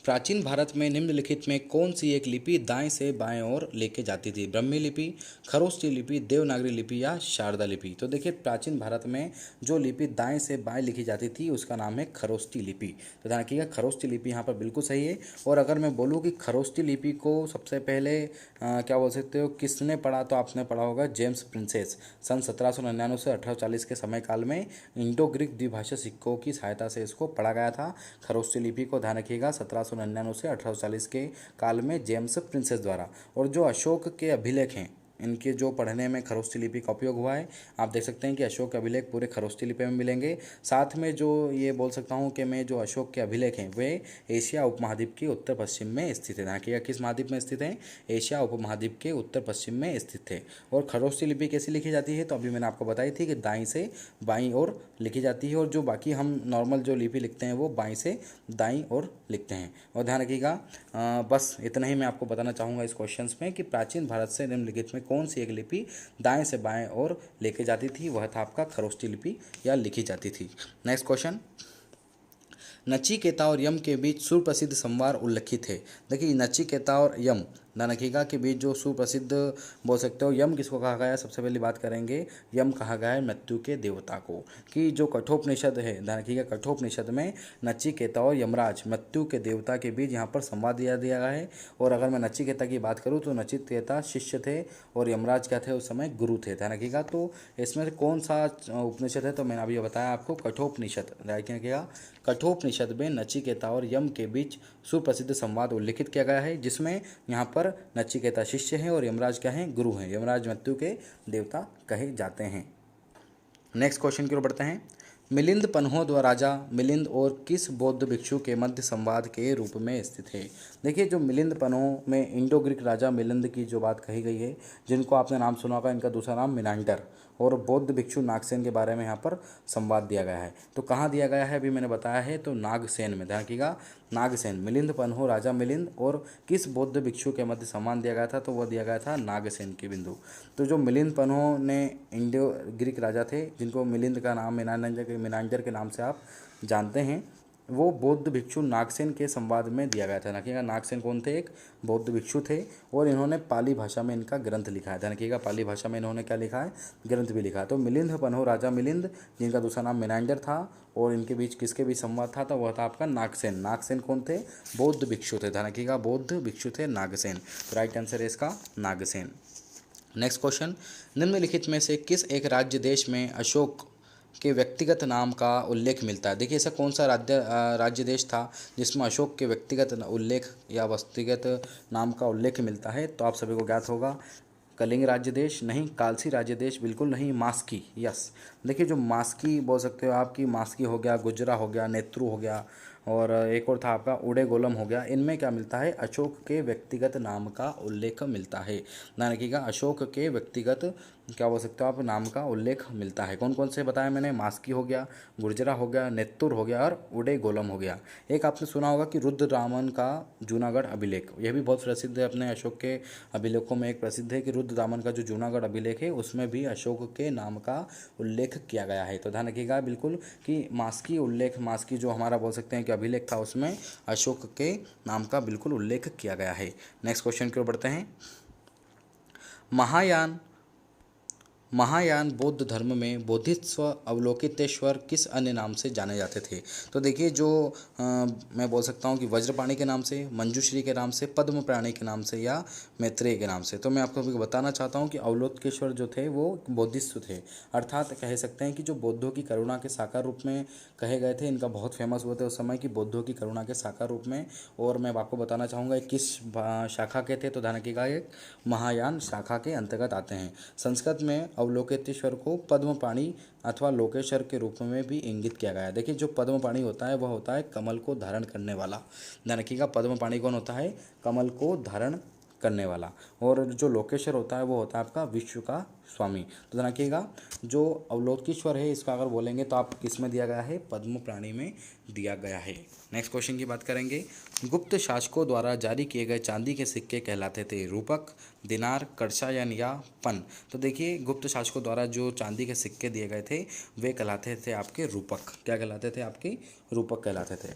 प्राचीन भारत में निम्नलिखित में कौन सी एक लिपि दाएं से बाएं ओर लेके जाती थी? ब्रह्मी लिपि, खरोष्ठी लिपि, देवनागरी लिपि या शारदा लिपि? तो देखिए प्राचीन भारत में जो लिपि दाएं से बाएं लिखी जाती थी उसका नाम है खरोष्ठी लिपि। तो ध्यान रखिएगा खरोष्ठी लिपि यहाँ पर बिल्कुल सही है। और अगर मैं बोलूँ कि खरोष्ठी लिपि को सबसे पहले क्या बोल सकते हो किसने पढ़ा, तो आपने पढ़ा होगा जेम्स प्रिंसेस। सन 1799 से 1840 के समय काल में इंडो ग्रीक द्विभाषा सिक्कों की सहायता से इसको पढ़ा गया था खरोष्ठी लिपि को। ध्यान रखिएगा 1799 से 1840 के काल में जेम्स प्रिंसेस द्वारा। और जो अशोक के अभिलेख हैं इनके जो पढ़ने में खरोष्ठी लिपि का उपयोग हुआ है। आप देख सकते हैं कि अशोक के अभिलेख पूरे खरोष्ठी लिपि में मिलेंगे। साथ में जो ये बोल सकता हूँ कि मैं जो अशोक के अभिलेख हैं वे एशिया उपमहाद्वीप के उत्तर पश्चिम में स्थित है। देखिएगा किस महाद्वीप में स्थित है, एशिया उपमहाद्वीप के उत्तर पश्चिम में स्थित है। और खरोष्ठी लिपि कैसी लिखी जाती है, तो अभी मैंने आपको बताई थी कि दाईं से बाईं ओर लिखी जाती है, और जो बाकी हम नॉर्मल जो लिपि लिखते हैं वो बाईं से दाईं ओर लिखते हैं। और ध्यान रखिएगा, बस इतना ही मैं आपको बताना चाहूँगा इस क्वेश्चन में कि प्राचीन भारत से निम्नलिखित में कौन सी एक लिपि दाएं से बाएं ओर लेके जाती थी, वह था आपका खरोष्ठी लिपि या लिखी जाती थी। नेक्स्ट क्वेश्चन, नचिकेता और यम के बीच सुप्रसिद्ध संवाद उल्लिखित है। देखिए नचिकेता और यम दानकिका के बीच जो सुप्रसिद्ध बोल सकते हो, यम किसको कहा गया है, सबसे पहले बात करेंगे यम कहा गया है मृत्यु के देवता को। कि जो कठोपनिषद है दानकिका कठोपनिषद में नचिकेता और यमराज मृत्यु के देवता के बीच यहाँ पर संवाद दिया गया है। और अगर मैं नचिकेता की बात करूँ तो नचिकेता शिष्य थे और यमराज क्या थे उस समय गुरु थे। ध्यान रखिएगा, तो इसमें कौन सा उपनिषद है, तो मैंने अभी बताया आपको कठोपनिषद। रखिएगा कठोपनिषद में नचिकेता और यम के बीच सुप्रसिद्ध संवाद उल्लिखित किया गया है, जिसमें यहाँ पर नचिकेता शिष्य हैं और यमराज क्या हैं, गुरु हैं। यमराज मृत्यु के देवता कहे जाते हैं। नेक्स्ट क्वेश्चन की ओर बढ़ते हैं। मिलिंद पन्हों द्वारा राजा मिलिंद और किस बौद्ध भिक्षु के मध्य संवाद के रूप में स्थित है। देखिए जो मिलिंद पन्हों में इंडो ग्रीक राजा मिलिंद की जो बात कही गई है, जिनको आपने नाम सुना होगा, इनका दूसरा नाम मिनांडर, और बौद्ध भिक्षु नागसेन के बारे में यहाँ पर संवाद दिया गया है। तो कहाँ दिया गया है अभी मैंने बताया है, तो नागसेन में। ध्यान रखिएगा नागसेन, मिलिंद पन्हों राजा मिलिंद और किस बौद्ध भिक्षु के मध्य संवाद दिया गया था, तो वह दिया गया था नागसेन के बिंदु। तो जो मिलिंद पन्हों ने इंडो ग्रीक राजा थे, जिनको मिलिंद का नाम मिनांडर के नाम से आप जानते हैं, वो बौद्ध भिक्षु नागसेन के संवाद में दिया गया था। रखिएगा नागसेन कौन थे, एक बौद्ध भिक्षु थे, और इन्होंने पाली भाषा में इनका ग्रंथ लिखा है। ध्यान रखिएगा पाली भाषा में इन्होंने क्या लिखा है, ग्रंथ भी लिखा है। तो मिलिंद पन्हों राजा मिलिंद, जिनका दूसरा नाम मिनांडर था, और इनके बीच किसके बीच संवाद था, तो वह था आपका नागसेन। नागसेन कौन थे, बौद्ध भिक्षु थे। ध्यान रखिएगा बौद्ध भिक्षु थे नागसेन। तो राइट आंसर है इसका नागसेन। नेक्स्ट क्वेश्चन, निम्नलिखित में से किस एक राज्य देश में अशोक के व्यक्तिगत नाम का उल्लेख मिलता है। देखिए ऐसा कौन सा राज्य देश था जिसमें अशोक के व्यक्तिगत उल्लेख या व्यक्तिगत नाम का उल्लेख मिलता है, तो आप सभी को ज्ञात होगा कलिंग राज्य देश, नहीं कालसी राज्य देश, बिल्कुल नहीं मास्की। यस, देखिए जो मास्की बोल सकते हो आपकी, मास्की हो गया, गुजरा हो गया, नेत्रु हो गया, और एक और था आपका उड़े गोलम हो गया। इनमें क्या मिलता है, अशोक के व्यक्तिगत नाम का उल्लेख मिलता है। ध्यान रखिएगा अशोक के व्यक्तिगत क्या बोल सकते हो आप, नाम का उल्लेख मिलता है। कौन कौन से बताया मैंने, मास्की हो गया, गुर्जरा हो गया, नेत्तुर हो गया और उड़े गोलम हो गया। एक आपने सुना होगा कि रुद्रदामन का जूनागढ़ अभिलेख, यह भी बहुत प्रसिद्ध है, अपने अशोक के अभिलेखों में एक प्रसिद्ध है कि रुद्रदामन का जो जूनागढ़ अभिलेख है उसमें भी अशोक के नाम का उल्लेख किया गया है। तो ध्यान रखिएगा बिल्कुल कि मास्की उल्लेख, मास्की जो हमारा बोल सकते हैं कि अभिलेख था, उसमें अशोक के नाम का बिल्कुल उल्लेख किया गया है। नेक्स्ट क्वेश्चन की ओर बढ़ते हैं। महायान बौद्ध धर्म में बोधिसत्व अवलोकितेश्वर किस अन्य नाम से जाने जाते थे। तो देखिए जो मैं बोल सकता हूँ कि वज्रपाणी के नाम से, मंजूश्री के नाम से, पद्म प्राणी के नाम से या मैत्रेय के नाम से। तो मैं आपको अभी बताना चाहता हूँ कि अवलोकेश्वर जो थे वो बोधिसत्व थे, अर्थात कह सकते हैं कि जो बौद्धों की करुणा के साकार रूप में कहे गए थे। इनका बहुत फेमस हुए थे उस समय कि बौद्धों की करुणा के साकार रूप में। और मैं आपको बताना चाहूँगा किस शाखा के थे, तो ध्यान रखिएगा एक महायान शाखा के अंतर्गत आते हैं। संस्कृत में अवलोकितेश्वर को पद्मपाणि अथवा लोकेश्वर के रूप में भी इंगित किया गया है। देखिए जो पद्मपाणि होता है वह होता है कमल को धारण करने वाला। ध्यान रखिएगा पद्मपाणि कौन होता है, कमल को धारण करने वाला। और जो लोकेश्वर होता है वो होता है आपका विश्व का स्वामी। तो ध्यान रखिएगा जो अवलोकेश्वर है इसका अगर बोलेंगे तो आप किस में दिया गया है, पद्म प्राणी में दिया गया है। नेक्स्ट क्वेश्चन की बात करेंगे। गुप्त शासकों द्वारा जारी किए गए चांदी के सिक्के कहलाते थे रूपक, दिनार, कड़छायन या पन। तो देखिए गुप्त शासकों द्वारा जो चांदी के सिक्के दिए गए थे वे कहलाते थे आपके रूपक। क्या कहलाते थे, आपके रूपक कहलाते थे।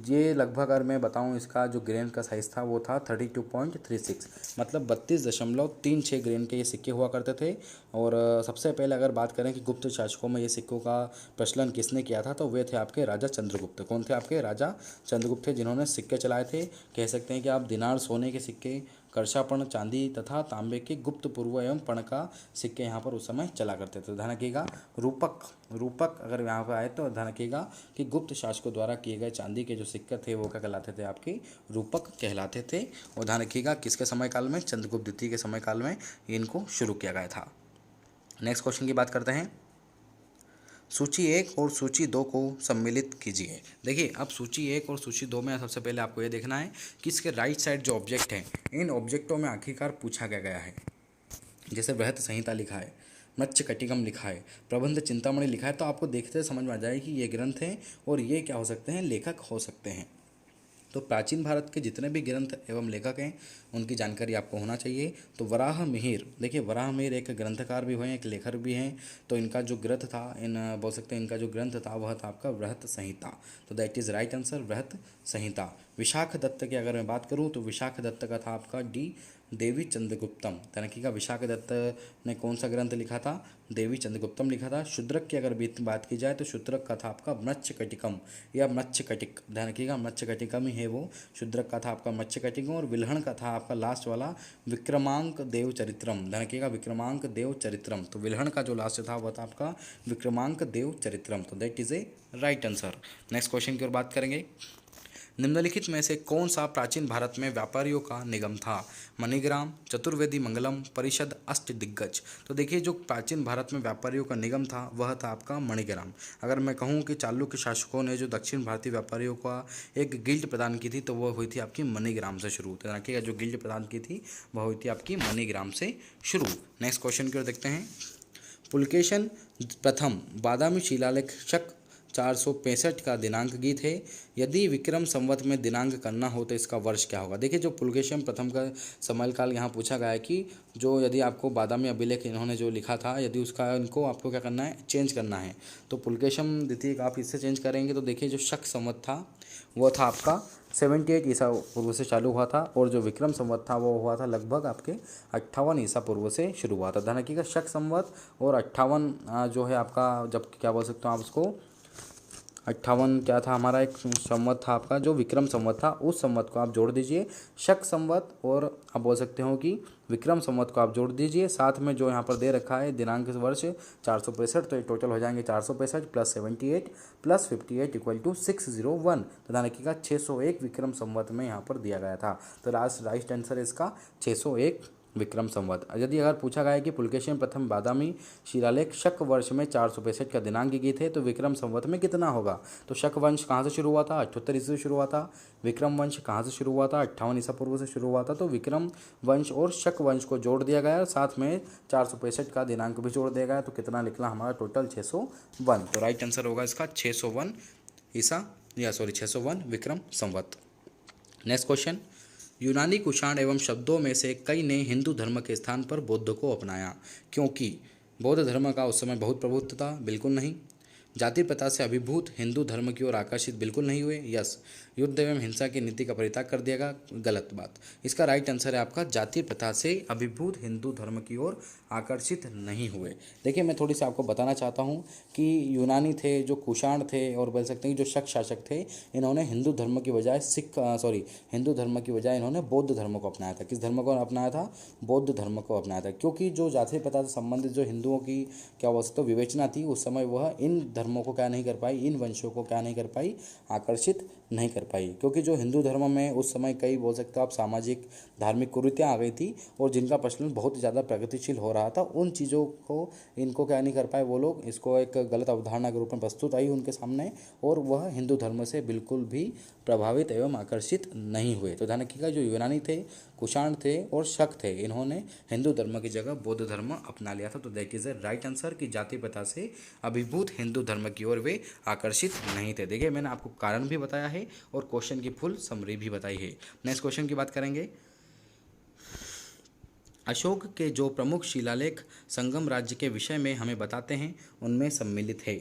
ये लगभग अगर मैं बताऊं इसका जो ग्रेन का साइज़ था वो था 32.36, मतलब 32.36 ग्रेन के ये सिक्के हुआ करते थे। और सबसे पहले अगर बात करें कि गुप्त शासकों में ये सिक्कों का प्रचलन किसने किया था, तो वे थे आपके राजा चंद्रगुप्त। कौन थे, आपके राजा चंद्रगुप्त थे जिन्होंने सिक्के चलाए थे। कह सकते हैं कि आप दिनार सोने के सिक्के, कर्षापण, चांदी तथा तांबे के गुप्त पूर्व एवं पर्ण का सिक्के यहाँ पर उस समय चला करते थे। तो ध्यान रखिएगा रूपक, रूपक अगर यहाँ पर आए तो ध्यान रखिएगा कि गुप्त शासकों द्वारा किए गए चांदी के जो सिक्के थे वो क्या कहलाते थे, आपके रूपक कहलाते थे। और ध्यान रखिएगा किसके समय काल में, चंद्रगुप्त द्वितीय के समय काल में इनको शुरू किया गया था। नेक्स्ट क्वेश्चन की बात करते हैं। सूची 1 और सूची 2 को सम्मिलित कीजिए। देखिए अब सूची 1 और सूची 2 में सबसे पहले आपको ये देखना है कि इसके राइट साइड जो ऑब्जेक्ट हैं, इन ऑब्जेक्टों में आखिरकार पूछा क्या गया है। जैसे बृहत संहिता लिखा है, मत्स्य कटिकम लिखा है, प्रबंध चिंतामणि लिखा है, तो आपको देखते समझ में आ जाए कि ये ग्रंथ हैं और ये क्या हो सकते हैं, लेखक हो सकते हैं। तो प्राचीन भारत के जितने भी ग्रंथ एवं लेखक हैं उनकी जानकारी आपको होना चाहिए। तो वराह मिहिर, देखिए वराह मिहिर एक ग्रंथकार भी हैं, एक लेखक भी हैं। तो इनका जो ग्रंथ था, बोल सकते हैं इनका जो ग्रंथ था वह था आपका बृहत संहिता। तो दैट इज़ राइट आंसर, बृहत संहिता। विशाख दत्त की अगर मैं बात करूं तो विशाख दत्त का था आपका डी देवी चंद्रगुप्तम। ध्यान रखिएगा विशाख दत्त ने कौन सा ग्रंथ लिखा था, देवी चंद्रगुप्तम लिखा था। शूद्रक की अगर बात की जाए तो शूद्रक का था आपका मत्स्य कटिकम या मत्स्य कटिक। ध्यान रखिएगा मत्स्य कटिकम ही है वो। शूद्रक का था आपका मत्स्य कटिकम और विल्हण का था आपका लास्ट वाला विक्रमांक देव चरित्रम। ध्यान रखिएगा विक्रमांक देव चरित्रम। तो विल्हण का जो लास्ट था वह था आपका विक्रमांक देव चरित्रम। तो that is a right answer. Next question की ओर बात करेंगे। निम्नलिखित में से कौन सा प्राचीन भारत में व्यापारियों का निगम था। मणिग्राम, चतुर्वेदी मंगलम, परिषद, अष्टदिग्गज। तो देखिए जो प्राचीन भारत में व्यापारियों का निगम था वह था आपका मणिग्राम। अगर मैं कहूँ कि चालुक्य शासकों ने जो दक्षिण भारतीय व्यापारियों का एक गिल्ड प्रदान की थी तो वह हुई थी आपकी मणिग्राम से शुरू। तो रखिएगा जो गिल्ड प्रदान की थी वह हुई थी आपकी मणिग्राम से शुरू। नेक्स्ट क्वेश्चन की ओर देखते हैं। पुलकेशन प्रथम बादामी शिलालेख शक 465 का दिनांक गीत है। यदि विक्रम संवत में दिनांक करना हो तो इसका वर्ष क्या होगा। देखिए जो पुलकेशियन प्रथम का समयकाल यहाँ पूछा गया है कि जो यदि आपको बादामी अभिलेख इन्होंने जो लिखा था यदि उसका इनको आपको क्या करना है, चेंज करना है। तो पुलकेशियन द्वितीय का आप इससे चेंज करेंगे तो देखिए जो शक संवत था वो था आपका 78 ईसा पूर्व से चालू हुआ था और जो विक्रम संवत था वो हुआ था लगभग आपके 58 ईसा पूर्व से शुरू हुआ था। ध्यान रखिएगा शक संवत और 58 जो है आपका, जब क्या बोल सकते हो आप उसको, 58 क्या था हमारा एक संवत था आपका जो विक्रम संवत था, उस संवत को आप जोड़ दीजिए शक संवत और आप बोल सकते हो कि विक्रम संवत को आप जोड़ दीजिए। साथ में जो यहाँ पर दे रखा है दिनांक वर्ष 465, तो ये टोटल हो जाएंगे 465 प्लस 78 प्लस 58 इक्वल टू 601। तो ध्यान रखिएगा 601 विक्रम संवत में यहाँ पर दिया गया था। तो लास्ट राइट आंसर इसका 601 विक्रम संवत। यदि अगर पूछा गया है कि पुलकेशियन प्रथम बादामी शिलालेख शक वर्ष में 465 का दिनांक गीत है तो विक्रम संवत में कितना होगा। तो शक वंश कहाँ से शुरू हुआ था, 78 ईसा से शुरू हुआ था। विक्रम वंश कहाँ से शुरू हुआ था, 58 ईसा पूर्व से शुरू हुआ था। तो विक्रम वंश और शक वंश को जोड़ दिया गया और साथ में 465 का दिनांक भी जोड़ दिया गया। तो कितना निकला हमारा टोटल 601। तो राइट आंसर होगा इसका 601 ईसा या 601 विक्रम संवत। Next question. यूनानी कुषाण एवं शब्दों में से कई ने हिंदू धर्म के स्थान पर बौद्ध को अपनाया क्योंकि बौद्ध धर्म का उस समय बहुत प्रभुत्व था, बिल्कुल नहीं। जाति प्रथा से अभिभूत हिंदू धर्म की ओर आकर्षित, बिल्कुल नहीं हुए। यस, युद्ध एवं हिंसा की नीति का परित्याग कर दिया, गलत बात। इसका राइट आंसर है आपका जाति प्रथा से अभिभूत हिंदू धर्म की ओर आकर्षित नहीं हुए। देखिए मैं थोड़ी सी आपको बताना चाहता हूँ कि यूनानी थे, जो कुषाण थे और बोल सकते हैं जो शक शासक थे, इन्होंने हिंदू धर्म की बजाय हिंदू धर्म की बजाय इन्होंने बौद्ध धर्म को अपनाया था। किस धर्म को अपनाया था, बौद्ध धर्म को अपनाया था। क्योंकि जो जाति प्रथा से संबंधित जो हिंदुओं की क्या बोल सकते विवेचना थी उस समय वह इन धर्मों को क्या नहीं कर पाई, इन वंशों को क्या नहीं कर पाई, आकर्षित नहीं कर पाई। क्योंकि जो हिंदू धर्म में उस समय कई बोल सकते हो आप सामाजिक धार्मिक कुरीतियाँ आ गई थी और जिनका प्रचलन बहुत ज़्यादा प्रगतिशील हो रहा था, उन चीज़ों को इनको क्या नहीं कर पाए वो लोग, इसको एक गलत अवधारणा के रूप में प्रस्तुत आई उनके सामने और वह हिंदू धर्म से बिल्कुल भी प्रभावित एवं आकर्षित नहीं हुए। तो ध्यान रखिएगा जो यूनानी थे, कुषाण थे और शक थे, इन्होंने हिंदू धर्म की जगह बौद्ध धर्म अपना लिया था। तो that is a right answer कि जाति प्रथा से अभिभूत हिंदू धर्म की ओर वे आकर्षित नहीं थे। देखिए मैंने आपको कारण भी बताया है और क्वेश्चन की फुल समरी भी बताई है। नेक्स्ट क्वेश्चन की बात करेंगे। अशोक के जो प्रमुख शिलालेख संगम राज्य के विषय में हमें बताते हैं उनमें सम्मिलित है।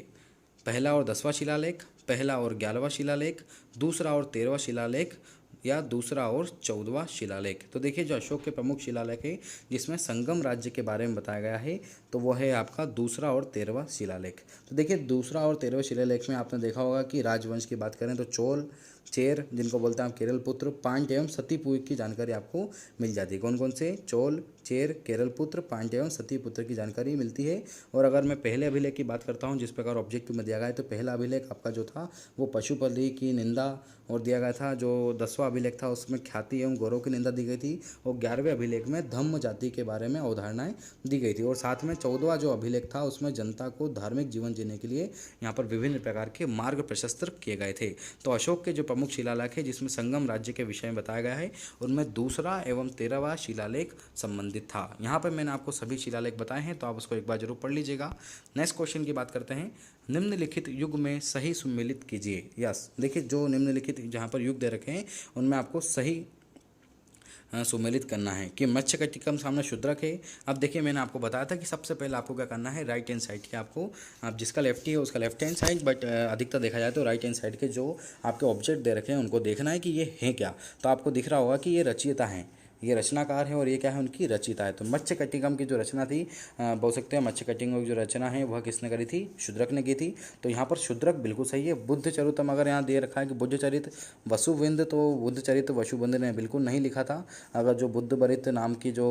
पहला और 10वां शिलालेख, पहला और 11वां शिलालेख, दूसरा और 13वां शिलालेख या दूसरा और 14वां शिलालेख। तो देखिए जो अशोक के प्रमुख शिलालेख है जिसमें संगम राज्य के बारे में बताया गया है तो वो है आपका दूसरा और 13वां शिलालेख। तो देखिए दूसरा और 13वां शिलालेख में आपने देखा होगा कि राजवंश की बात करें तो चोल, चेर जिनको बोलते हैं आप केरल पुत्र, पांड्य एवं सतीपुत्र की जानकारी आपको मिल जाती है। कौन कौन से? चोल, चेर, केरल पुत्र, पांड्य एवं सतीपुत्र की जानकारी मिलती है। और अगर मैं पहले अभिलेख की बात करता हूँ जिस प्रकार ऑब्जेक्टिव में दिया गया है, तो पहला अभिलेख आपका जो था वो पशुपति की निंदा और दिया गया था। जो 10वां अभिलेख था उसमें ख्याति एवं गौरव की निंदा दी गई थी। और 11वें अभिलेख में धम्म जाति के बारे में अवधारणाएं दी गई थी। और साथ में 14वां जो अभिलेख था उसमें जनता को धार्मिक जीवन जीने के लिए यहाँ पर विभिन्न प्रकार के मार्ग प्रशस्त किए गए थे। तो अशोक के जो प्रमुख शिलालेख है जिसमें संगम राज्य के विषय में बताया गया है, उनमें दूसरा एवं 13वां शिलालेख संबंधित था। यहाँ पर मैंने आपको सभी शिलालेख बताए हैं, तो आप उसको एक बार जरूर पढ़ लीजिएगा। नेक्स्ट क्वेश्चन की बात करते हैं। निम्नलिखित युग में सही सुमेलित कीजिए। यस, देखिए जो निम्नलिखित जहाँ पर युग दे रखे हैं उनमें आपको सही सुमेलित करना है कि मत्स्य कटिकम सामने शूद्रक है। अब देखिए मैंने आपको बताया था कि सबसे पहले आपको क्या करना है, राइट हैंड साइड के आपको, आप जिसका लेफ्टी है उसका लेफ्ट हैंड साइड, बट अधिकतर देखा जाए तो राइट हैंड साइड के जो आपके ऑब्जेक्ट दे रखे हैं उनको देखना है कि ये हैं क्या। तो आपको दिख रहा होगा कि ये रचयिता हैं, ये रचनाकार है और ये क्या है, उनकी रचिता है। तो मत्स्य कटिकम की जो रचना थी, बोल सकते हैं मत्स्य कटिकम की जो रचना है वह किसने करी थी? शूद्रक ने की थी। तो यहाँ पर शूद्रक बिल्कुल सही है। बुद्ध चरितम अगर यहाँ दे रखा है कि बुद्ध चरित वसुविंद, तो बुद्ध चरित वसुविंद ने बिल्कुल नहीं लिखा था। अगर जो बुद्ध बरित नाम की जो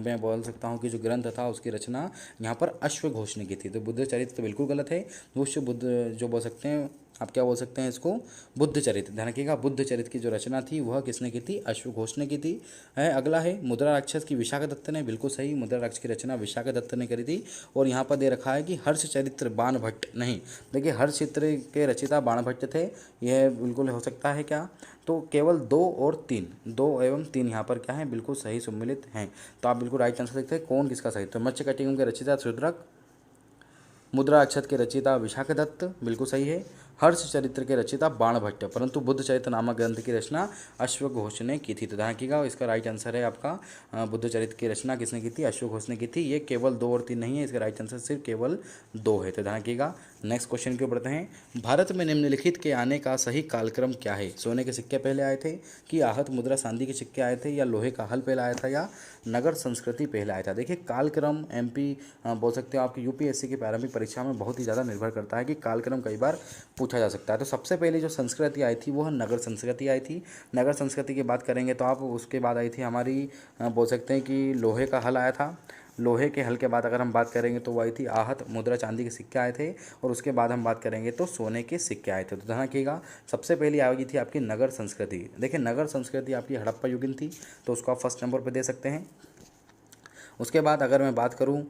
मैं बोल सकता हूँ कि जो ग्रंथ था उसकी रचना यहाँ पर अश्वघोष ने की थी। तो बुद्ध चरित तो बिल्कुल गलत है। बुद्ध जो बोल सकते हैं आप क्या बोल सकते हैं इसको? बुद्ध चरित। ध्यान रखिएगा, बुद्ध चरित की जो रचना थी वह किसने की थी? अश्वघोष ने की थी। अगला है मुद्रा राक्षस की विशाखा दत्त ने, बिल्कुल सही, मुद्रा राक्षस की रचना विशाखा दत्त ने करी थी। और यहाँ पर दे रखा है कि हर्ष चरित्र बाणभट्ट नहीं। देखिए हर्ष चित्र के रचिता बाणभट्ट थे, यह बिल्कुल हो सकता है क्या? तो केवल 2 और 3, 2 एवं 3 यहाँ पर क्या है, बिल्कुल सही सम्मिलित हैं। तो आप बिल्कुल राइट आंसर देखते हैं कौन किसका सही। तो मत्स्य कटिकम के रचिता शूद्रक, मुद्रा अक्षत के रचिता विशाख दत्त, बिल्कुल सही है। हर्ष चरित्र के रचिता बाणभट्ट, परंतु बुद्ध चरित्र नामक ग्रंथ की रचना अश्वघोष ने की थी। तो ध्यान रखिएगा इसका राइट आंसर है आपका बुद्ध चरित्र की रचना किसने की थी? अश्वघोष ने की थी। ये केवल 2 और 3 नहीं है, इसका राइट आंसर सिर्फ केवल 2 है। तो ध्यान रखिएगा। नेक्स्ट क्वेश्चन के बढ़ते हैं। भारत में निम्नलिखित के आने का सही कालक्रम क्या है? सोने के सिक्के पहले आए थे, कि आहत मुद्रा चांदी के सिक्के आए थे, या लोहे का हल पहले आया था, या नगर संस्कृति पहले आया था? देखिए कालक्रम एमपी बोल सकते हो आपकी यूपीएससी की प्रारंभिक परीक्षा में बहुत ही ज़्यादा निर्भर करता है कि कालक्रम कई बार पूछा जा सकता है। तो सबसे पहले जो संस्कृति आई थी वह नगर संस्कृति आई थी। नगर संस्कृति की बात करेंगे तो आप उसके बाद आई थी हमारी बोल सकते हैं कि लोहे का हल आया था। लोहे के हल के बाद अगर हम बात करेंगे तो वो आई थी आहत मुद्रा चांदी के सिक्के आए थे। और उसके बाद हम बात करेंगे तो सोने के सिक्के आए थे। तो ध्यान रखिएगा सबसे पहली आई थी आपकी नगर संस्कृति। देखिए नगर संस्कृति आपकी हड़प्पा युगीन थी, तो उसको आप फर्स्ट नंबर पर दे सकते हैं। उसके बाद अगर मैं बात करूं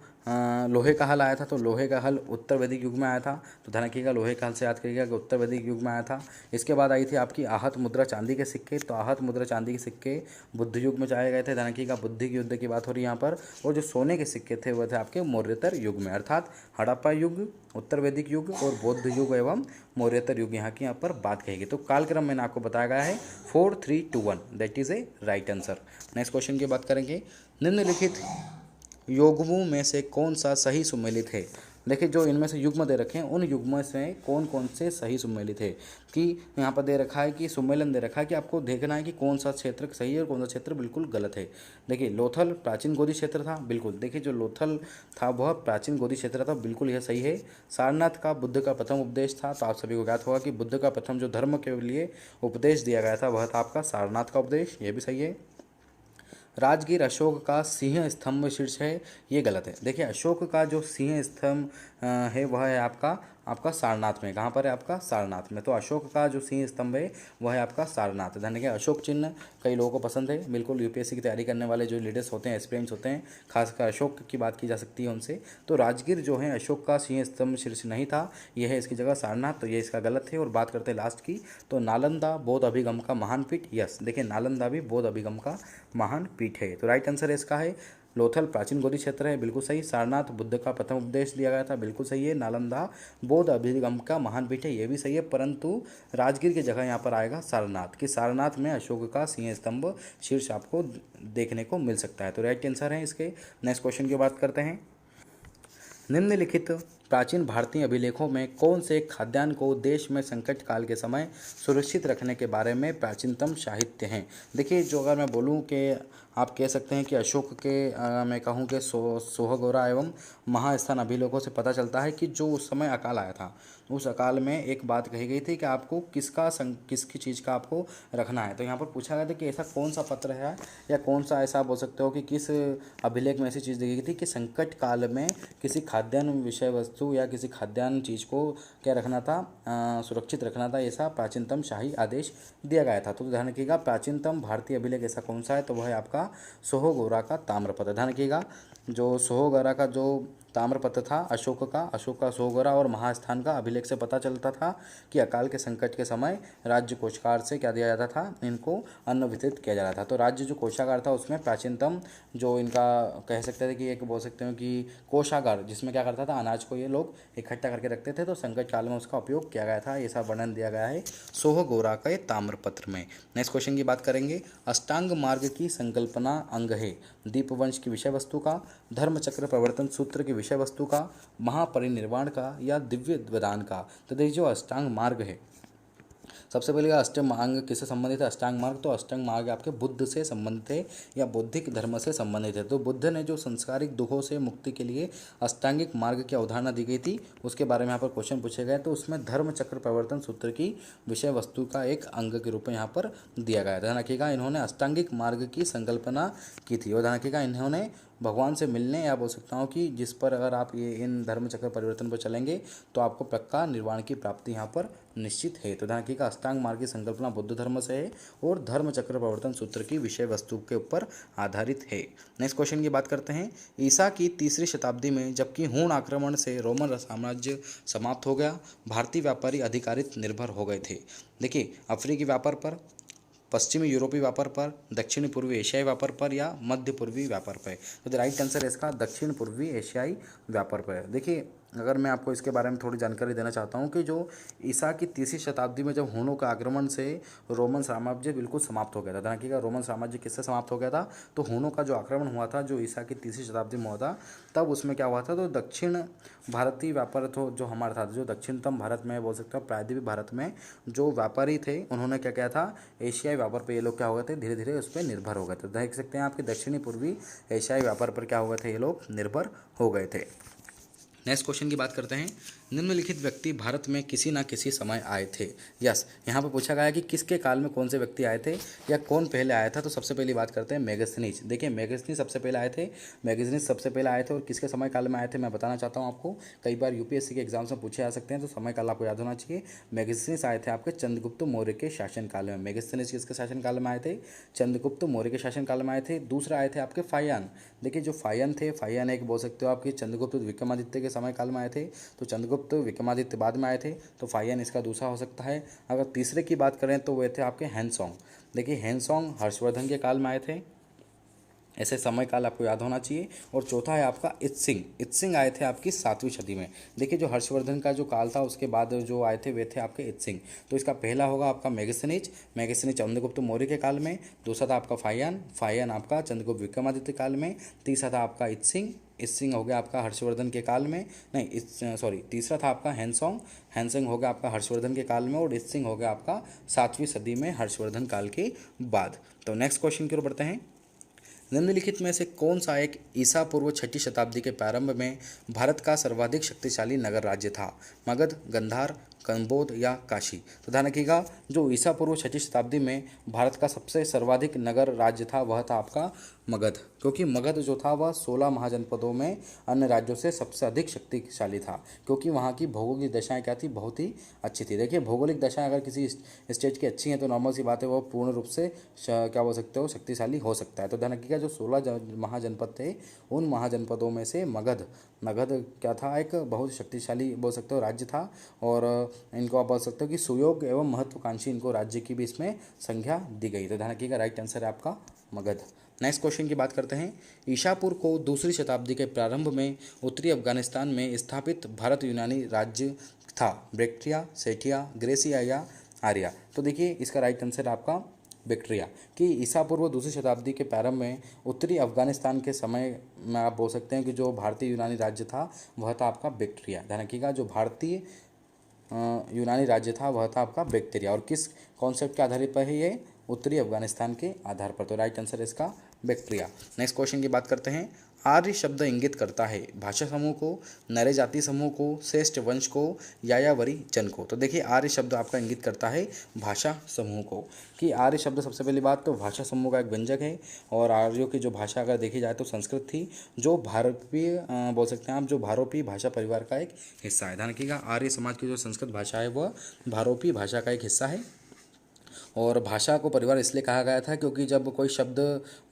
लोहे का हल आया था, तो लोहे का हल उत्तर वैदिक युग में आया था। तो ध्यान रखिएगा लोहे का हल से याद करिएगा कि उत्तर वैदिक युग में आया था। इसके बाद आई थी आपकी आहत मुद्रा चांदी के सिक्के। तो आहत मुद्रा चांदी के सिक्के बुद्ध युग में चाहे गए थे। ध्यान रखिएगा बुद्ध के युद्ध की बात हो रही है यहाँ पर। और जो सोने के सिक्के थे वह थे आपके मौर्यतर युग में, अर्थात हड़प्पा युग, उत्तर वैदिक युग और बौद्ध युग एवं मौर्यतर युग यहाँ की यहाँ पर बात कहेगी। तो कालक्रम मैंने आपको बताया गया है 4, 3, 2, 1, that is a right answer. Next question की बात करेंगे। निम्नलिखित युग्मों में से कौन सा सही सुमेलित है? देखिए जो इनमें से युग्म दे रखे हैं उन युग्मों से कौन कौन से सही सुमेलित है, कि यहाँ पर दे रखा है कि सुमेलन दे रखा है कि आपको देखना है कि कौन सा क्षेत्र सही है और कौन सा क्षेत्र बिल्कुल गलत है। देखिए लोथल प्राचीन गोदी क्षेत्र था, बिल्कुल। देखिए जो लोथल था वह प्राचीन गोदी क्षेत्र था, बिल्कुल यह सही है। सारनाथ का बुद्ध का प्रथम उपदेश था, तो आप सभी को ज्ञात होगा कि बुद्ध का प्रथम जो धर्म के लिए उपदेश दिया गया था वह था आपका सारनाथ का उपदेश, यह भी सही है। राजगीर अशोक का सिंह स्तंभ शीर्ष है, ये गलत है। देखिए अशोक का जो सिंह स्तंभ है वह है आपका सारनाथ में। कहाँ पर है आपका? सारनाथ में। तो अशोक का जो सिंह स्तंभ है वह है आपका सारनाथ। ध्यान रखिए अशोक चिन्ह कई लोगों को पसंद है, बिल्कुल। यूपीएससी की तैयारी करने वाले जो लीडर्स होते हैं, एस्पिरेंट्स होते हैं, खासकर अशोक की बात की जा सकती है उनसे। तो राजगीर जो है अशोक का सिंह स्तंभ शीर्ष नहीं था, यह है इसकी जगह सारनाथ, तो ये इसका गलत है। और बात करते हैं लास्ट की, तो नालंदा बौद्ध अभिगम का महान पीठ। यस, देखिए नालंदा भी बौद्ध अभिगम का महान पीठ है। तो राइट आंसर इसका है लोथल प्राचीन गोदी क्षेत्र है, बिल्कुल सही। सारनाथ बुद्ध का प्रथम उपदेश दिया गया था, बिल्कुल सही है। नालंदा बौद्ध अभिगम का महान पीठ है, ये भी सही है। परंतु राजगीर की जगह यहाँ पर आएगा सारनाथ, कि सारनाथ में अशोक का सिंह स्तंभ शीर्ष आपको देखने को मिल सकता है। तो राइट आंसर है इसके। नेक्स्ट क्वेश्चन की बात करते हैं। निम्नलिखित प्राचीन भारतीय अभिलेखों में कौन से खाद्यान्न को देश में संकट काल के समय सुरक्षित रखने के बारे में प्राचीनतम साहित्य हैं? देखिए, जो अगर मैं बोलूँ कि आप कह सकते हैं कि अशोक के मैं कहूँ कि सोहगोरा एवं महास्थान अभिलेखों से पता चलता है कि जो उस समय अकाल आया था, उस अकाल में एक बात कही गई थी कि आपको किसकी चीज़ का आपको रखना है। तो यहाँ पर पूछा गया था कि ऐसा कौन सा पत्र है या कौन सा ऐसा बोल सकते हो कि किस अभिलेख में ऐसी चीज़ दी गई थी कि संकट काल में किसी खाद्यान्न विषय वस्तु या किसी खाद्यान्न चीज़ को क्या रखना था, सुरक्षित रखना था, ऐसा प्राचीनतम शाही आदेश दिया गया था। तो ध्यान रखिएगा, प्राचीनतम भारतीय अभिलेख ऐसा कौन सा है, तो वह है आपका सोहगोरा का ताम्रपत्र। ध्यान रखिएगा, जो सोहगोरा का जो ताम्रपत्र था अशोक का सोहगोरा और महास्थान का अभिलेख से पता चलता था कि अकाल के संकट के समय राज्य कोषागार से क्या दिया जाता था, इनको अन्न वितरित किया जा रहा था। तो राज्य जो कोषागार था उसमें प्राचीनतम जो इनका कह सकते थे कि एक बोल सकते हो कि कोषागार, जिसमें क्या करता था, अनाज को ये लोग इकट्ठा करके रखते थे, तो संकट काल में उसका उपयोग किया गया था। ऐसा वर्णन दिया गया है सोहगोरा के ताम्रपत्र में। नेक्स्ट क्वेश्चन की बात करेंगे। अष्टांग मार्ग की संकल्पना अंग है दीपवंश की विषय वस्तु का, धर्मचक्र प्रवर्तन सूत्र की विषय वस्तु का, महापरिनिर्वाण का या दिव्य वेदांत का। तो देखिए, जो अष्टांग मार्ग है, सबसे पहले अष्टांग मार्ग किससे संबंधित है? अष्टांग मार्ग, तो अष्टांग मार्ग आपके बुद्ध से संबंधित है या बौद्धिक धर्म से संबंधित है। तो बुद्ध ने जो संस्कारिक दुखों से मुक्ति के लिए अष्टांगिक मार्ग की अवधारणा दी गई थी, उसके बारे में यहाँ पर क्वेश्चन पूछे गए। तो उसमें धर्म चक्र प्रवर्तन सूत्र की विषय वस्तु का एक अंग के रूप में यहाँ पर दिया गया। ध्यान रखिएगा, इन्होंने अष्टांगिक मार्ग की संकल्पना की थी और ध्यान रखिएगा, इन्होंने भगवान से मिलने या बोल सकता हूँ कि जिस पर अगर आप ये इन धर्म चक्र परिवर्तन पर चलेंगे तो आपको पक्का निर्वाण की प्राप्ति यहाँ पर निश्चित है। तो ध्यान रखिएगा, अष्टांग मार्ग की संकल्पना बुद्ध धर्म से है और धर्म चक्र प्रवर्तन सूत्र की विषय वस्तु के ऊपर आधारित है। नेक्स्ट क्वेश्चन की बात करते हैं। ईसा की 3री शताब्दी में जबकि हूण आक्रमण से रोमन साम्राज्य समाप्त हो गया, भारतीय व्यापारी अधिकारित निर्भर हो गए थे। देखिए, अफ्रीकी व्यापार पर, पश्चिमी यूरोपीय व्यापार पर, दक्षिण पूर्वी एशियाई व्यापार पर या मध्य पूर्वी व्यापार पर। तो द राइट आंसर है इसका दक्षिण पूर्वी एशियाई व्यापार पर। देखिए, अगर मैं आपको इसके बारे में थोड़ी जानकारी देना चाहता हूँ कि जो ईसा की 3री शताब्दी में जब हूणों का आक्रमण से रोमन साम्राज्य बिल्कुल समाप्त हो गया था। ध्यान रखिएगा, रोमन साम्राज्य किससे समाप्त हो गया था? तो हूणों का जो आक्रमण हुआ था जो ईसा की 3री शताब्दी में हुआ था, तब उसमें क्या हुआ था, तो दक्षिण भारतीय व्यापार तो जो हमारा था, जो दक्षिणतम भारत में बोल सकते हैं प्रायद्वीप भारत में जो व्यापारी थे, उन्होंने क्या किया था, एशियाई व्यापार पर ये लोग क्या हो गए थे, धीरे धीरे उस पर निर्भर हो गए थे। देख सकते हैं आपके दक्षिणी पूर्वी एशियाई व्यापार पर क्या हो गए थे, ये लोग निर्भर हो गए थे। नेक्स्ट क्वेश्चन की बात करते हैं। निम्नलिखित व्यक्ति भारत में किसी न किसी समय आए थे। यस, यहाँ पर पूछा गया है कि किसके काल में कौन से व्यक्ति आए थे या कौन पहले आया था। तो सबसे पहली बात करते हैं मेगस्थनीज। देखिए, मेगस्थनीज सबसे पहले आए थे, और किसके समय काल में आए थे मैं बताना चाहता हूँ आपको। कई बार यूपीएससी के एग्जाम्स में पूछे जा सकते हैं, तो समय काल आपको याद होना चाहिए। मेगस्थनीज आए थे आपके चंद्रगुप्त मौर्य के शासनकाल में। मेगस्थनीज किसके शासनकाल में आए थे? चंद्रगुप्त मौर्य के शासनकाल में आए थे। दूसरा आए थे आपके फाहियान। देखिए, जो फाहियान थे, फाहियान एक बोल सकते हो आपकी चंद्रगुप्त विक्रमादित्य के समय काल में आए थे। तो चंद्रगुप्त विक्रमादित्य बाद में आए थे, तो फाहियान इसका दूसरा हो सकता है। अगर तीसरे की बात करें तो वे थे आपके हैंसोंग। देखिए, हैंसोंग हर्षवर्धन के काल में आए थे, ऐसे समय काल आपको याद होना चाहिए। और चौथा है आपका इत्सिंग। इत्सिंग आए थे आपकी 7वीं सदी में। देखिए, जो हर्षवर्धन का जो काल था उसके बाद जो आए थे वे थे आपके इत्सिंग। तो इसका पहला होगा आपका मेगस्थनीज चंद्रगुप्त मौर्य के काल में। दूसरा था आपका फाहियान आपका चंद्रगुप्त विक्रमादित्य काल में। तीसरा था आपका इत्सिंग हो गया आपका हर्षवर्धन के काल में, नहीं तीसरा था आपका हैंसोंग हो गया आपका हर्षवर्धन के काल में, और इत्सिंग हो गया आपका 7वीं सदी में हर्षवर्धन काल के बाद। तो नेक्स्ट क्वेश्चन की ओर बढ़ते हैं। निम्नलिखित में से कौन सा एक ईसा पूर्व 6ठी शताब्दी के प्रारंभ में भारत का सर्वाधिक शक्तिशाली नगर राज्य था? मगध, गंधार, कंबोध या काशी? तो ध्यान रखिएगा, जो ईसा पूर्व 6ठी शताब्दी में भारत का सबसे सर्वाधिक नगर राज्य था वह था आपका मगध, क्योंकि मगध जो था वह 16 महाजनपदों में अन्य राज्यों से सबसे अधिक शक्तिशाली था, क्योंकि वहाँ की भौगोलिक दशाएं क्या थी, बहुत ही अच्छी थी। देखिए, भौगोलिक दशाएं अगर किसी स्टेट की अच्छी हैं तो नॉर्मल सी बात है वो पूर्ण रूप से क्या बोल सकते हो, शक्तिशाली हो सकता है। तो ध्यान रखिएगा, जो 16 महाजनपद थे उन महाजनपदों में से मगध क्या था, एक बहुत शक्तिशाली बोल सकते हो राज्य था। और इनको आप बोल सकते हो कि सुयोग्य एवं महत्वाकांक्षी इनको राज्य की भी इसमें संज्ञा दी गई। तो ध्यान रखिएगा, राइट आंसर है आपका मगध। नेक्स्ट क्वेश्चन की बात करते हैं। ईशापुर को 2री शताब्दी के प्रारंभ में उत्तरी अफगानिस्तान में स्थापित भारत यूनानी राज्य था। बैक्ट्रिया, सेठिया, ग्रेसिया या आर्या? तो देखिए, इसका राइट आंसर आपका बैक्ट्रिया। कि ईसा पूर्व दूसरी शताब्दी के प्रारंभ में उत्तरी अफगानिस्तान के समय में आप बोल सकते हैं कि जो भारतीय यूनानी राज्य था वह था आपका बैक्ट्रिया। ध्यान रखिएगा, जो भारतीय यूनानी राज्य था वह था आपका बैक्टीरिया। और किस कॉन्सेप्ट के आधारित पर है ये? उत्तरी अफगानिस्तान के आधार पर। तो राइट आंसर है इसका बैक्टीरिया। नेक्स्ट क्वेश्चन की बात करते हैं। आर्य शब्द इंगित करता है भाषा समूह को, नरे जाति समूह को, श्रेष्ठ वंश को, यायावरी जन को। तो देखिए आर्य शब्द आपका इंगित करता है भाषा समूह को। कि आर्य शब्द सबसे पहली बात तो भाषा समूह का एक व्यंजक है। और आर्यों की जो भाषा अगर देखी जाए तो संस्कृत थी, जो भारतीय बोल सकते हैं आप, जो भारोपी भाषा परिवार का एक हिस्सा है। ध्यान रखिएगा, आर्य समाज की जो संस्कृत भाषा है वह भारोपी भाषा का एक हिस्सा है। और भाषा को परिवार इसलिए कहा गया था क्योंकि जब कोई शब्द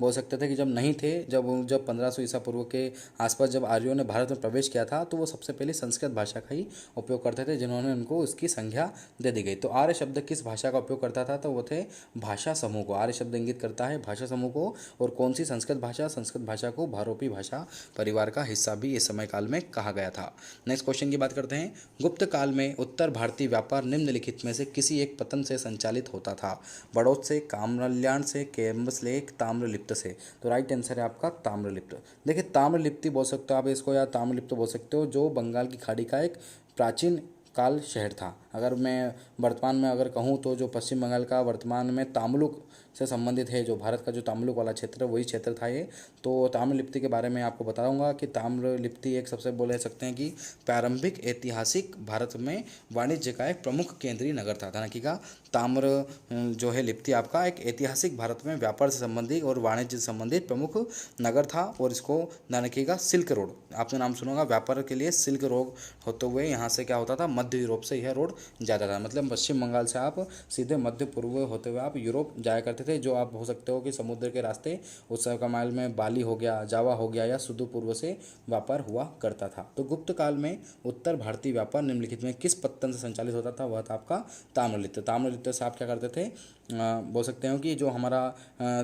बोल सकते थे कि जब नहीं थे, जब 1500 ईसा पूर्व के आसपास जब आर्यों ने भारत में प्रवेश किया था तो वो सबसे पहले संस्कृत भाषा का ही उपयोग करते थे, जिन्होंने उनको उसकी संज्ञा दे दी गई। तो आर्य शब्द किस भाषा का उपयोग करता था? तो वो थे भाषा समूह को। आर्य शब्द इंगित करता है भाषा समूह को। और कौन सी? संस्कृत भाषा। संस्कृत भाषा को भारोपी भाषा परिवार का हिस्सा भी इस समय काल में कहा गया था। नेक्स्ट क्वेश्चन की बात करते हैं। गुप्त काल में उत्तर भारतीय व्यापार निम्नलिखित में से किसी एक पतन से संचालित होता था? बड़ौद से, कामल्याण से, कैम्बसलेक, ताम्रलिप्त से। तो राइट आंसर है आपका ताम्रलिप्त। देखिए ताम्रलिप्ति बोल सकते हो आप इसको, या ताम्रलिप्त बोल सकते हो, जो बंगाल की खाड़ी का एक प्राचीन काल शहर था। अगर मैं वर्तमान में अगर कहूँ तो जो पश्चिम बंगाल का वर्तमान में ताम्लुक से संबंधित है, जो भारत का जो ताम्लुक वाला क्षेत्र है वही क्षेत्र था ये। तो ताम्रलिप्ति के बारे में आपको बताऊंगा कि ताम्रलिप्ति एक सबसे बोले सकते हैं कि प्रारंभिक ऐतिहासिक भारत में वाणिज्य का एक प्रमुख केंद्रीय नगर था। ध्यान रखिएगा, ताम्र जो है लिप्ति आपका एक ऐतिहासिक भारत में व्यापार से संबंधित और वाणिज्य से संबंधित प्रमुख नगर था। और इसको ध्यान रखिएगा, सिल्क रोड आपने नाम सुना होगा, व्यापार के लिए सिल्क रोड होते हुए यहाँ से क्या होता था, मध्य यूरोप से यह रोड जाता था। मतलब पश्चिम बंगाल से आप सीधे मध्य पूर्व होते हुए आप यूरोप जाया करते थे, जो आप हो सकते हो कि समुद्र के रास्ते उस समय का माइल में बाली हो गया, जावा हो गया, या सुदूर पूर्व से व्यापार हुआ करता था। तो गुप्त काल में उत्तर भारतीय व्यापार निम्नलिखित में किस पत्तन से संचालित होता था? वह था आपका ताम्रलिप्त। ताम्रलिप्त से आप क्या करते थे, बोल सकते हो कि जो हमारा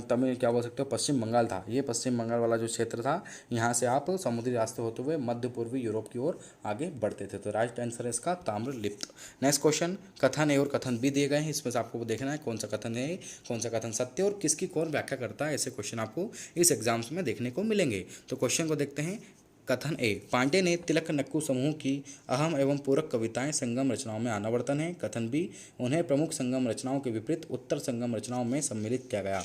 तमिल क्या बोल सकते हो पश्चिम बंगाल था, ये पश्चिम बंगाल वाला जो क्षेत्र था, यहाँ से आप समुद्री रास्ते होते हुए मध्य पूर्वी यूरोप की ओर आगे बढ़ते थे। तो राइट आंसर है इसका ताम्रलिप्त। नेक्स्ट क्वेश्चन, कथन ए और कथन बी दिए गए हैं, इसमें से आपको देखना है कौन सा कथन है, कौन सा कथन सत्य और किसकी कौन व्याख्या करता है। ऐसे क्वेश्चन आपको इस एग्जाम्स में देखने को मिलेंगे। तो क्वेश्चन को देखते हैं। कथन ए, पांडे ने तिलक नक्कू समूह की अहम एवं पूरक कविताएं संगम रचनाओं में अनावर्तन है। कथन बी, उन्हें प्रमुख संगम रचनाओं के विपरीत उत्तर संगम रचनाओं में सम्मिलित किया गया।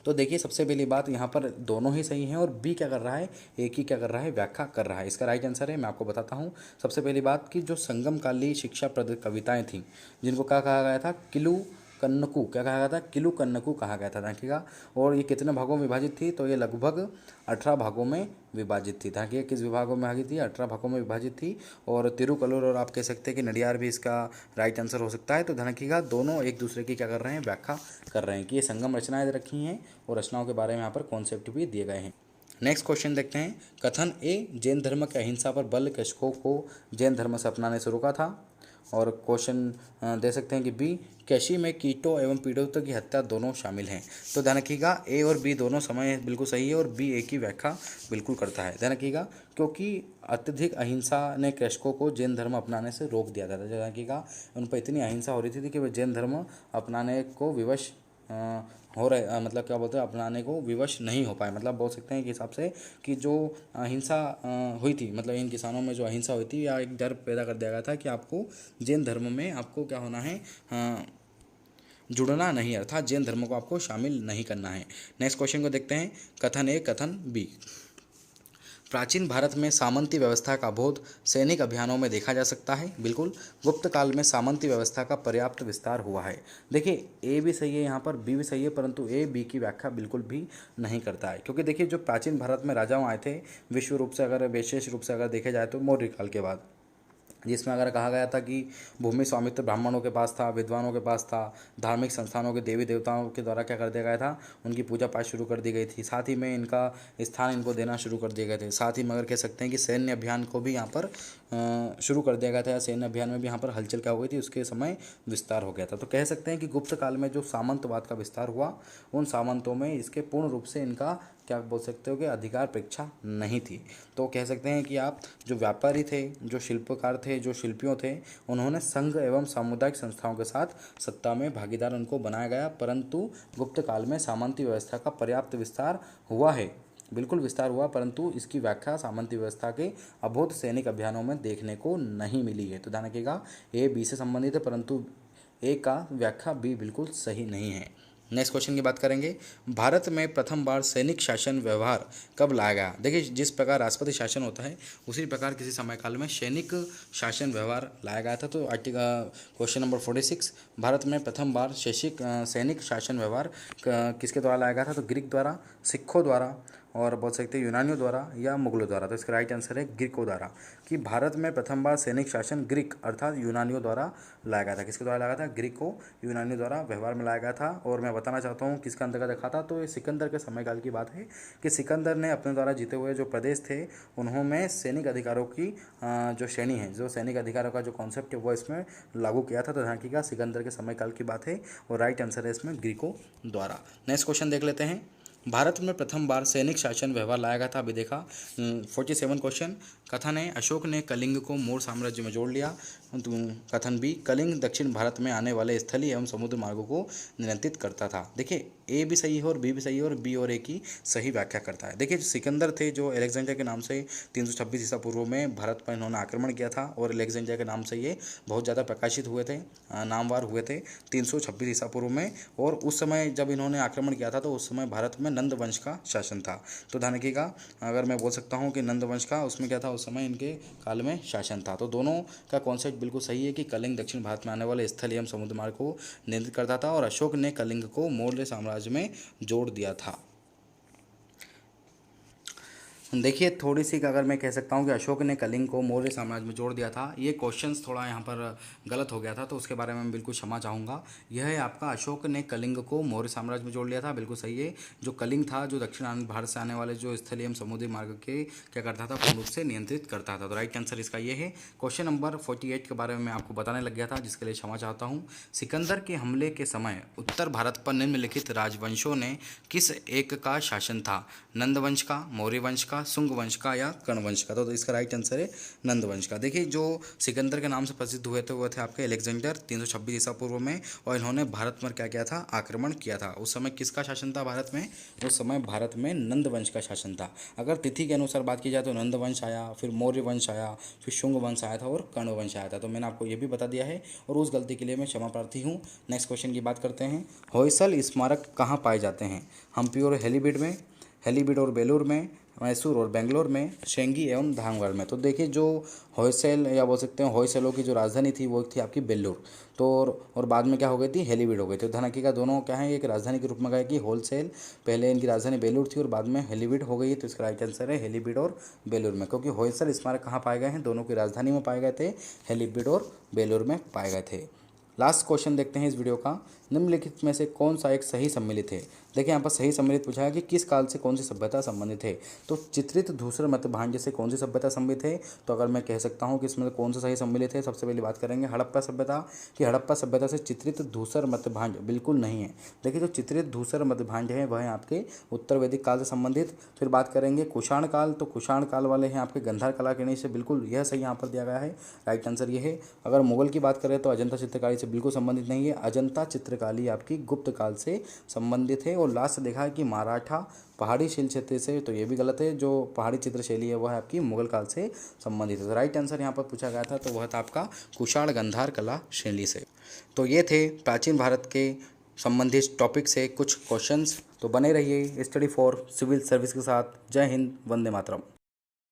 तो देखिए सबसे पहली बात यहाँ पर दोनों ही सही हैं और बी क्या कर रहा है, एक ही क्या कर रहा है, व्याख्या कर रहा है। इसका राइट आंसर है, मैं आपको बताता हूँ। सबसे पहली बात कि जो संगमकालीन शिक्षाप्रद कविताएं थीं, जिनको क्या कहा गया था, किलू कन्नकू, क्या कहा गया था, किलू कन्नकू कहा गया था। देखिएगा, और ये कितने भागों में विभाजित थी, तो ये लगभग 18 भागों में विभाजित थी। देखिए किस विभागों में विभाजित थी, 18 भागों में विभाजित थी। और तिरुकल्लुर और आप कह सकते हैं कि नडियार भी इसका राइट आंसर हो सकता है। तो ध्यान रखिएगा, दोनों एक दूसरे की क्या कर रहे हैं, व्याख्या कर रहे हैं कि ये संगम रचनाएं रखी हैं और रचनाओं के बारे में यहाँ पर कॉन्सेप्ट भी दिए गए हैं। नेक्स्ट क्वेश्चन देखते हैं। कथन ए, जैन धर्म की अहिंसा पर बल कृषकों को जैन धर्म से अपनाने से रोका था। और क्वेश्चन दे सकते हैं कि बी, कैशी में कीटों एवं पीड़ितों की हत्या दोनों शामिल हैं। तो ध्यान रखिएगा, ए और बी दोनों समय बिल्कुल सही है और बी ए की व्याख्या बिल्कुल करता है। ध्यान रखिएगा, क्योंकि अत्यधिक अहिंसा ने कृषकों को जैन धर्म अपनाने से रोक दिया था। ध्यान रखिएगा, उन पर इतनी अहिंसा हो रही थी कि वे जैन धर्म अपनाने को विवश हो रहे, मतलब क्या बोलते हैं, अपनाने को विवश नहीं हो पाए। मतलब बोल सकते हैं कि हिसाब से कि जो अहिंसा हुई थी, मतलब इन किसानों में जो अहिंसा हुई थी, या एक डर पैदा कर दिया गया था कि आपको जैन धर्म में आपको क्या होना है, जुड़ना नहीं, अर्थात जैन धर्म को आपको शामिल नहीं करना है। नेक्स्ट क्वेश्चन को देखते हैं। कथन ए, कथन बी, प्राचीन भारत में सामंती व्यवस्था का बोध सैनिक अभियानों में देखा जा सकता है। बिल्कुल, गुप्त काल में सामंती व्यवस्था का पर्याप्त विस्तार हुआ है। देखिए ए भी सही है, यहाँ पर बी भी सही है, परंतु ए बी की व्याख्या बिल्कुल भी नहीं करता है। क्योंकि देखिए जो प्राचीन भारत में राजाओं आए थे, विश्व रूप से अगर विशेष रूप से अगर देखे जाए तो मौर्य काल के बाद, जिसमें अगर कहा गया था कि भूमि स्वामित्व ब्राह्मणों के पास था, विद्वानों के पास था, धार्मिक संस्थानों के देवी देवताओं के द्वारा क्या कर दिया गया था, उनकी पूजा पाठ शुरू कर दी गई थी। साथ ही में इनका स्थान इनको देना शुरू कर दिए गए थे। साथ ही में अगर कह सकते हैं कि सैन्य अभियान को भी यहाँ पर शुरू कर दिया गया था, या सैन्य अभियान में भी यहाँ पर हलचल क्या हो गई थी, उसके समय विस्तार हो गया था। तो कह सकते हैं कि गुप्त काल में जो सामंतवाद का विस्तार हुआ, उन सामंतों में इसके पूर्ण रूप से इनका क्या बोल सकते हो कि अधिकार परीक्षा नहीं थी। तो कह सकते हैं कि आप जो व्यापारी थे, जो शिल्पकार थे, जो शिल्पियों थे, उन्होंने संघ एवं सामुदायिक संस्थाओं के साथ सत्ता में भागीदार उनको बनाया गया, परंतु गुप्त काल में सामंती व्यवस्था का पर्याप्त विस्तार हुआ है, बिल्कुल विस्तार हुआ, परंतु इसकी व्याख्या सामंती व्यवस्था के अबोध सैनिक अभियानों में देखने को नहीं मिली है। तो ध्यान रखिएगा, ए बी से संबंधित है, परंतु ए का व्याख्या बी बिल्कुल सही नहीं है। नेक्स्ट क्वेश्चन की बात करेंगे, भारत में प्रथम बार सैनिक शासन व्यवहार कब लाया गया। देखिए, जिस प्रकार राष्ट्रपति शासन होता है उसी प्रकार किसी समय काल में सैनिक शासन व्यवहार लाया गया था। तो आर्टिकल क्वेश्चन नंबर 46, भारत में प्रथम बार सैनिक शासन व्यवहार किसके द्वारा लाया गया था। तो ग्रीक द्वारा, सिखों द्वारा, और बोल सकते हैं यूनानियों द्वारा या मुगलों द्वारा। तो इसका राइट आंसर है ग्रीकों द्वारा, कि भारत में प्रथम बार सैनिक शासन ग्रीक अर्थात यूनानियों द्वारा लाया गया था। किसके द्वारा लाया गया था, ग्रीकों यूनानियों द्वारा व्यवहार में लाया गया था। और मैं बताना चाहता हूँ किसका अंतर्गत रखा था, तो ये सिकंदर के समयकाल की बात है कि सिकंदर ने अपने द्वारा जीते हुए जो प्रदेश थे उन्होंने सैनिक अधिकारों की जो श्रेणी है, जो सैनिक अधिकारों का जो कॉन्सेप्ट है वो इसमें लागू किया था। तो ध्यान रखिएगा, सिकंदर के समयकाल की बात है और राइट आंसर है इसमें ग्रीकों द्वारा। नेक्स्ट क्वेश्चन देख लेते हैं, भारत में प्रथम बार सैनिक शासन व्यवहार लाया गया था। अभी देखा 47 क्वेश्चन, कथन है अशोक ने कलिंग को मौर्य साम्राज्य में जोड़ लिया। कथन बी, कलिंग दक्षिण भारत में आने वाले स्थलीय एवं समुद्र मार्गों को नियंत्रित करता था। देखिए, ए भी सही है और बी भी सही है और बी और ए की सही व्याख्या करता है। देखिए, सिकंदर थे जो अलेक्जेंडर के नाम से 326 ईसा पूर्व में भारत पर इन्होंने आक्रमण किया था और अलेक्जेंडर के नाम से ये बहुत ज़्यादा प्रकाशित हुए थे, नामवार हुए थे 326 ईसा पूर्व में। और उस समय जब इन्होंने आक्रमण किया था तो उस समय भारत में नंद वंश का शासन था। तो ध्यान रखिएगा, अगर मैं बोल सकता हूँ कि नंद वंश का, उसमें क्या था, उस समय इनके काल में शासन था। तो दोनों का कॉन्सेप्ट बिल्कुल सही है कि कलिंग दक्षिण भारत में आने वाले स्थल एवं समुद्र मार्ग को नियंत्रित करता था और अशोक ने कलिंग को मौर्य साम्राज्य में जोड़ दिया था। देखिए, थोड़ी सी अगर मैं कह सकता हूँ कि अशोक ने कलिंग को मौर्य साम्राज्य में जोड़ दिया था, ये क्वेश्चंस थोड़ा यहाँ पर गलत हो गया था, तो उसके बारे में मैं बिल्कुल क्षमा चाहूँगा। यह है आपका, अशोक ने कलिंग को मौर्य साम्राज्य में जोड़ लिया था, बिल्कुल सही है। जो कलिंग था, जो दक्षिण भारत से आने वाले जो स्थलीय एवं समुद्री मार्ग के क्या करता था, पूर्ण रूप से नियंत्रित करता था। तो राइट आंसर इसका ये है। क्वेश्चन नंबर 48 के बारे में मैं आपको बताने लग गया था, जिसके लिए क्षमा चाहता हूँ। सिकंदर के हमले के समय उत्तर भारत पर निम्नलिखित राजवंशों ने किस एक का शासन था, नंद वंश का, मौर्य वंश का, शुंग वंश का या कर्ण वंश का। तो इसका राइट आंसर है नंद वंश का। देखिए, जो सिकंदर के नाम से प्रसिद्ध हुए थे वो थे आपके अलेक्जेंडर 326 ईसा पूर्व में, और इन्होंने भारत पर क्या किया था, आक्रमण किया था। उस समय किसका शासन था भारत में, उस समय भारत में नंद वंश का शासन था। अगर तिथि के अनुसार बात की जाए तो नंद वंश आया, फिर मौर्य वंश आया, फिर शुंग वंश आया था और कर्ण वंश आया था। तो मैंने आपको ये भी बता दिया है और उस गलती के लिए मैं क्षमा प्रार्थी हूँ। नेक्स्ट क्वेश्चन की बात करते हैं, होयसल स्मारक कहाँ पाए जाते हैं, हम्पी और हेलीबीड और बेलूर में, मैसूर और बेंगलोर में, शेंगी एवं धामगढ़ में। तो देखिए, जो होयसल या बोल सकते हैं होयसलों की जो राजधानी थी वो थी आपकी बेल्लूर। तो और बाद में क्या हो गई थी, हेलीबीड हो गई थी। ध्यान रखिएगा, दोनों क्या है, एक राजधानी के रूप में गए कि होलसेल, पहले इनकी राजधानी बेलूर थी और बाद में हेलीबीड हो गई। तो इसका राइट आंसर है हेलीबीड और बेलूर में, क्योंकि होयसल स्मारक कहाँ पाए गए हैं, दोनों की राजधानी में पाए गए थे, हेलीबीड और बेलूर में पाए गए थे। लास्ट क्वेश्चन देखते हैं इस वीडियो का, निम्नलिखित में से कौन सा एक सही सम्मिलित है। देखिए, यहाँ पर सही सम्मिलित पूछा है कि किस काल से कौन सी सभ्यता संबंधित है। तो चित्रित धूसर मध्य भांड से कौन सी सभ्यता संबंधित है। तो अगर मैं कह सकता हूँ कि इसमें कौन सा सही सम्मिलित है, सबसे पहले बात करेंगे हड़प्पा सभ्यता, कि हड़प्पा सभ्यता से चित्रित धूसर मध्य भांड बिल्कुल नहीं है। देखिए, जो चित्रित धूसर मध्य भांड है वह है आपके उत्तर वैदिक काल से संबंधित। फिर बात करेंगे कुषाण काल, तो कुषाण काल वाले हैं आपके गंधार कला केणी से, बिल्कुल यह सही यहाँ पर दिया गया है, राइट आंसर ये है। अगर मुगल की बात करें तो अजंता चित्रकारी से बिल्कुल संबंधित नहीं है, अजंता चित्रकारी आपकी गुप्त काल से संबंधित है। और लास्ट देखा है कि मराठा पहाड़ी शिल्प क्षेत्र से, तो ये भी गलत है, जो पहाड़ी चित्रशैली है वह है आपकी मुगल काल से संबंधित है। तो राइट आंसर यहाँ पर पूछा गया था, तो वह था आपका कुषाण गंधार कला शैली से। तो ये थे प्राचीन भारत के संबंधित टॉपिक से कुछ क्वेश्चंस। तो बने रहिए स्टडी फॉर सिविल सर्विस के साथ। जय हिंद, वंदे मातरम।